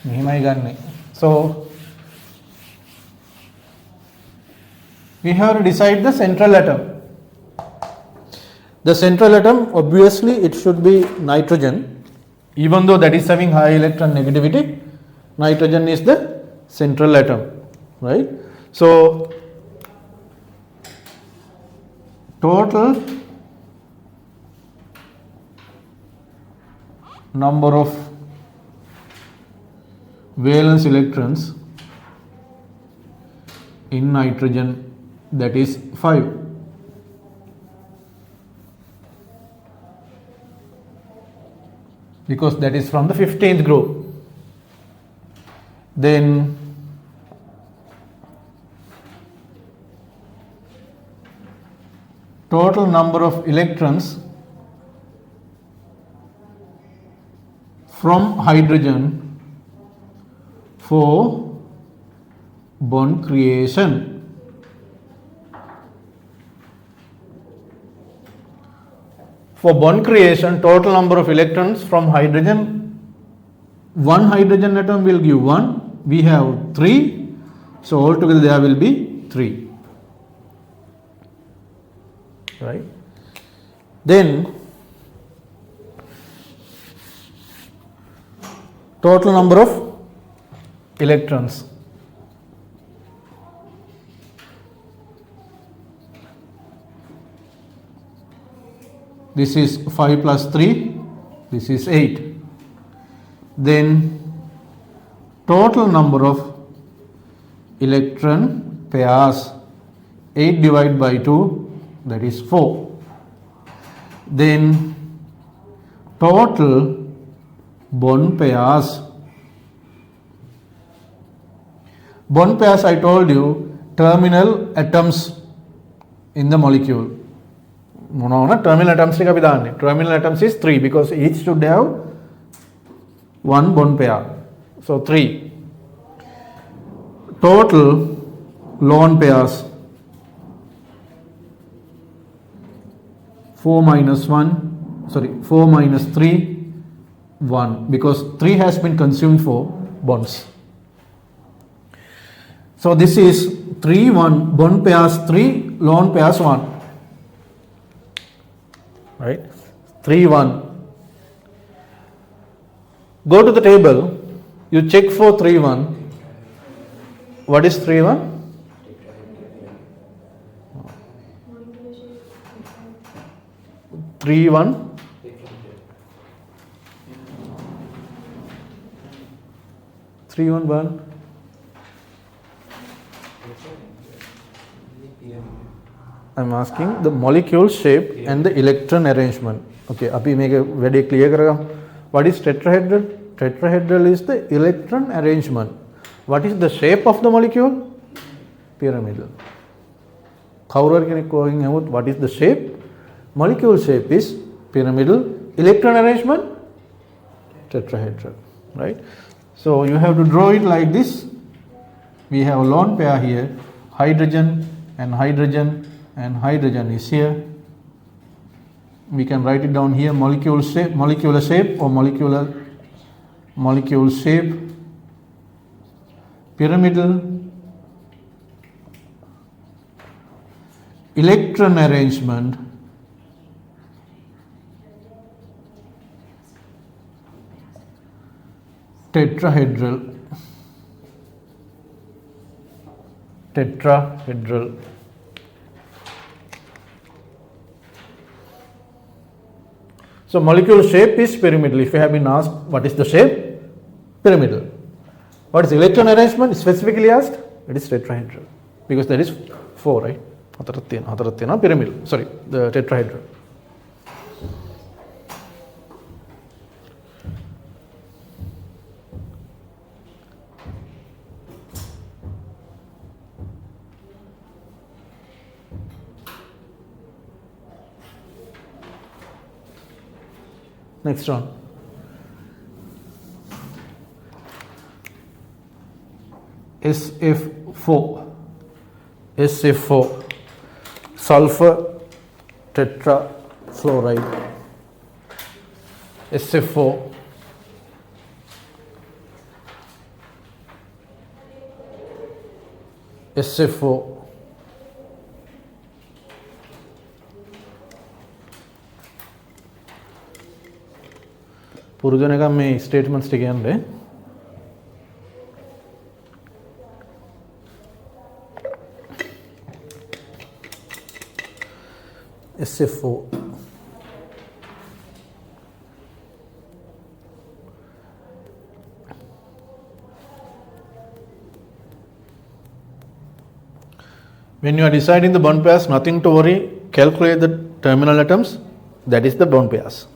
මෙහෙමයි ගන්නෙ. So we have to decide the central atom. The central atom, obviously it should be nitrogen, even though that is having high electron negativity. Nitrogen is the central atom, right? So total number of valence electrons in nitrogen, that is 5. Because that is from the 15th group. Then total number of electrons from hydrogen for bond creation. For bond creation, total number of electrons from hydrogen, one hydrogen atom will give 1, we have 3, so altogether there will be 3. Right? Then total number of electrons. This is 5 plus 3, this is 8. Then total number of electron pairs, 8 divided by 2, that is 4. Then total bond pairs. Bond pairs, I told you, terminal atoms in the molecule. Terminal atoms terminal atoms is 3 because each should have one bond pair. So 3. Total lone pairs, 4 minus 3, 1, because 3 has been consumed for bonds. So this is 3, 1, bond pairs 3, lone pairs 1. Right? 3, 1. Go to the table, you check for 3, 1. What is 3, 1? 3, 1. 3, 1, 1. I'm asking the molecule shape and the electron arrangement. Okay, abhi make a very clear karega. What is tetrahedral? Tetrahedral is the electron arrangement. What is the shape of the molecule? Pyramidal. What is the shape? Molecule shape is pyramidal. Electron arrangement? Tetrahedral. Right? So you have to draw it like this. We have a lone pair here, hydrogen and hydrogen and hydrogen is here. We can write it down here, molecule shape, molecular shape or molecule shape, pyramidal, electron arrangement, tetrahedral. So molecule shape is pyramidal. If you have been asked what is the shape, pyramidal. What is electron arrangement? Specifically asked, it is tetrahedral because that is 4, right? Pyramidal. Sorry, the tetrahedral. Next one. SF4. SF4. Sulfur tetrafluoride. SF4. SF4. පුරුදු වෙනකම් මේ statements ටික යන්නේ. SF4 . When you are deciding the bond pairs, nothing to worry. Calculate the terminal atoms. That is the bond pairs.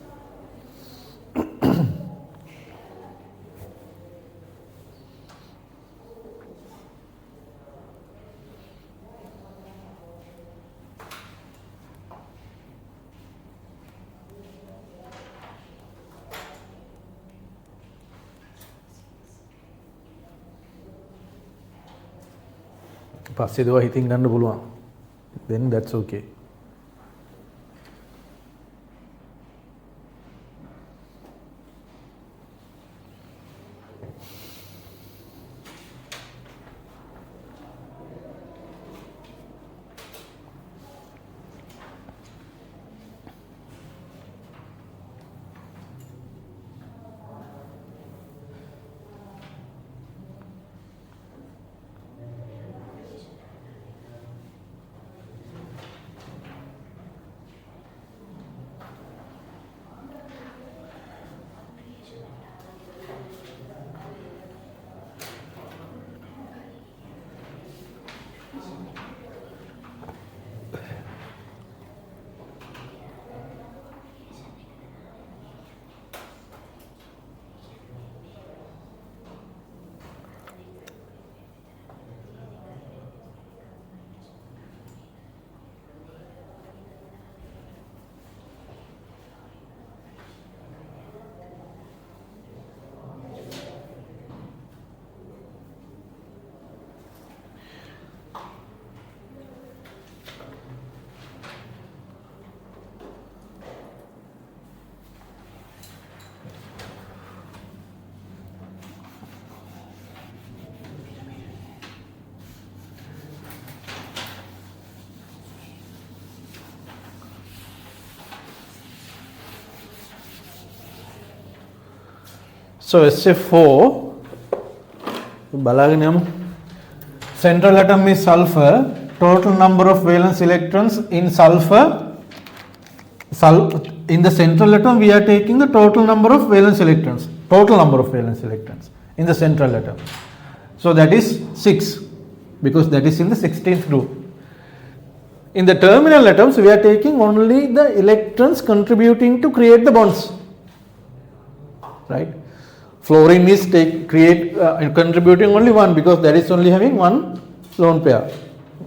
පස්සේ දේවා හිතින් ගන්න පුළුවන්. Then that's okay. So SF4 බලාගෙන යමු. Central atom is sulfur. Total number of valence electrons in sulfur. In the central atom we are taking the total number of valence electrons. Total number of valence electrons in the central atom. So that is 6 because that is in the 16th group. In the terminal atoms we are taking only the electrons contributing to create the bonds. Right? Fluorine is contributing only one because that is only having one lone pair.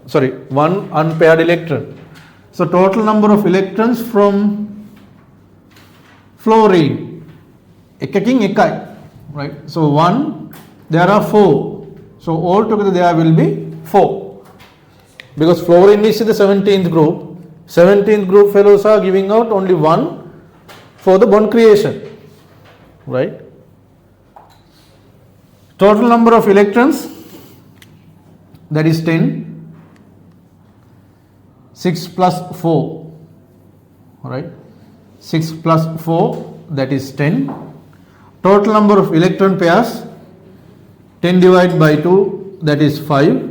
Sorry, one unpaired electron. So total number of electrons from fluorine. Ekaking ekai. Right? So 1, there are 4. So altogether there will be 4. Because fluorine is in the 17th group. 17th group fellows are giving out only 1 for the bond creation. Right? Total number of electrons, that is 10. 6 plus 4, right? 6 plus 4, that is 10. Total number of electron pairs, 10 divided by 2, that is 5.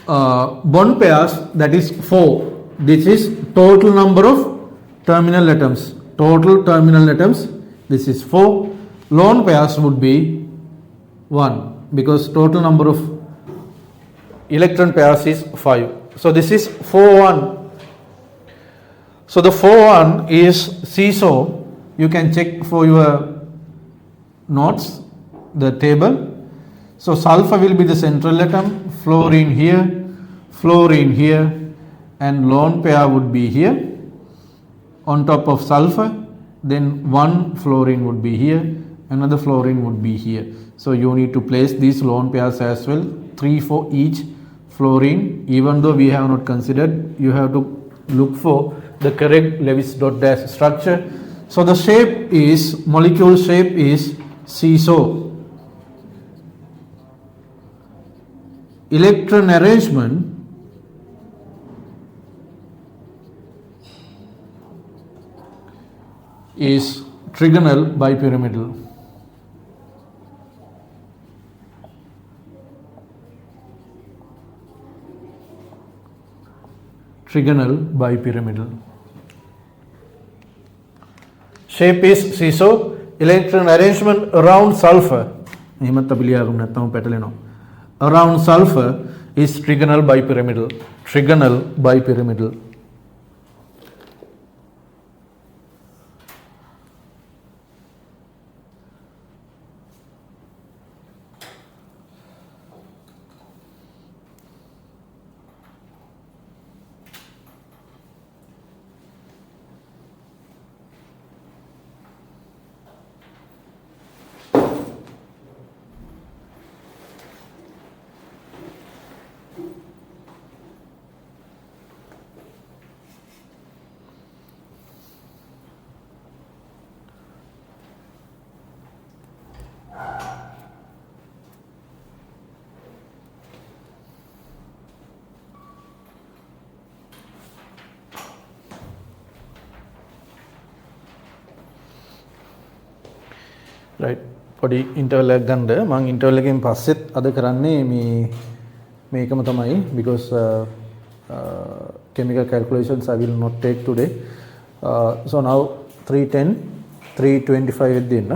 Bond pairs, that is 4. This is total number of terminal atoms. Total terminal atoms, this is 4. Lone pairs would be 1 because total number of electron pairs is 5. So this is 4-1. So the 4-1 is CISO. You can check for your notes the table. So sulfur will be the central atom, fluorine here, and lone pair would be here on top of sulfur. Then one fluorine would be here. Another fluorine would be here. So you need to place these lone pairs as well, 3 for each fluorine. Even though we have not considered, you have to look for the correct Lewis dot dash structure. So the shape is, molecule shape is CISO. Electron arrangement is trigonal bipyramidal. Trigonal bipyramidal. Shape is CISO. Electron arrangement around sulfur. Around sulfur, is trigonal bipyramidal. Trigonal bipyramidal. Right. පොඩි interval එකක් ගන්න මම interval එකෙන් පස්සෙත් අද කරන්නේ මේකම තමයි because chemical calculations I will not take today. So now 310 325 එද්දී ඉන්න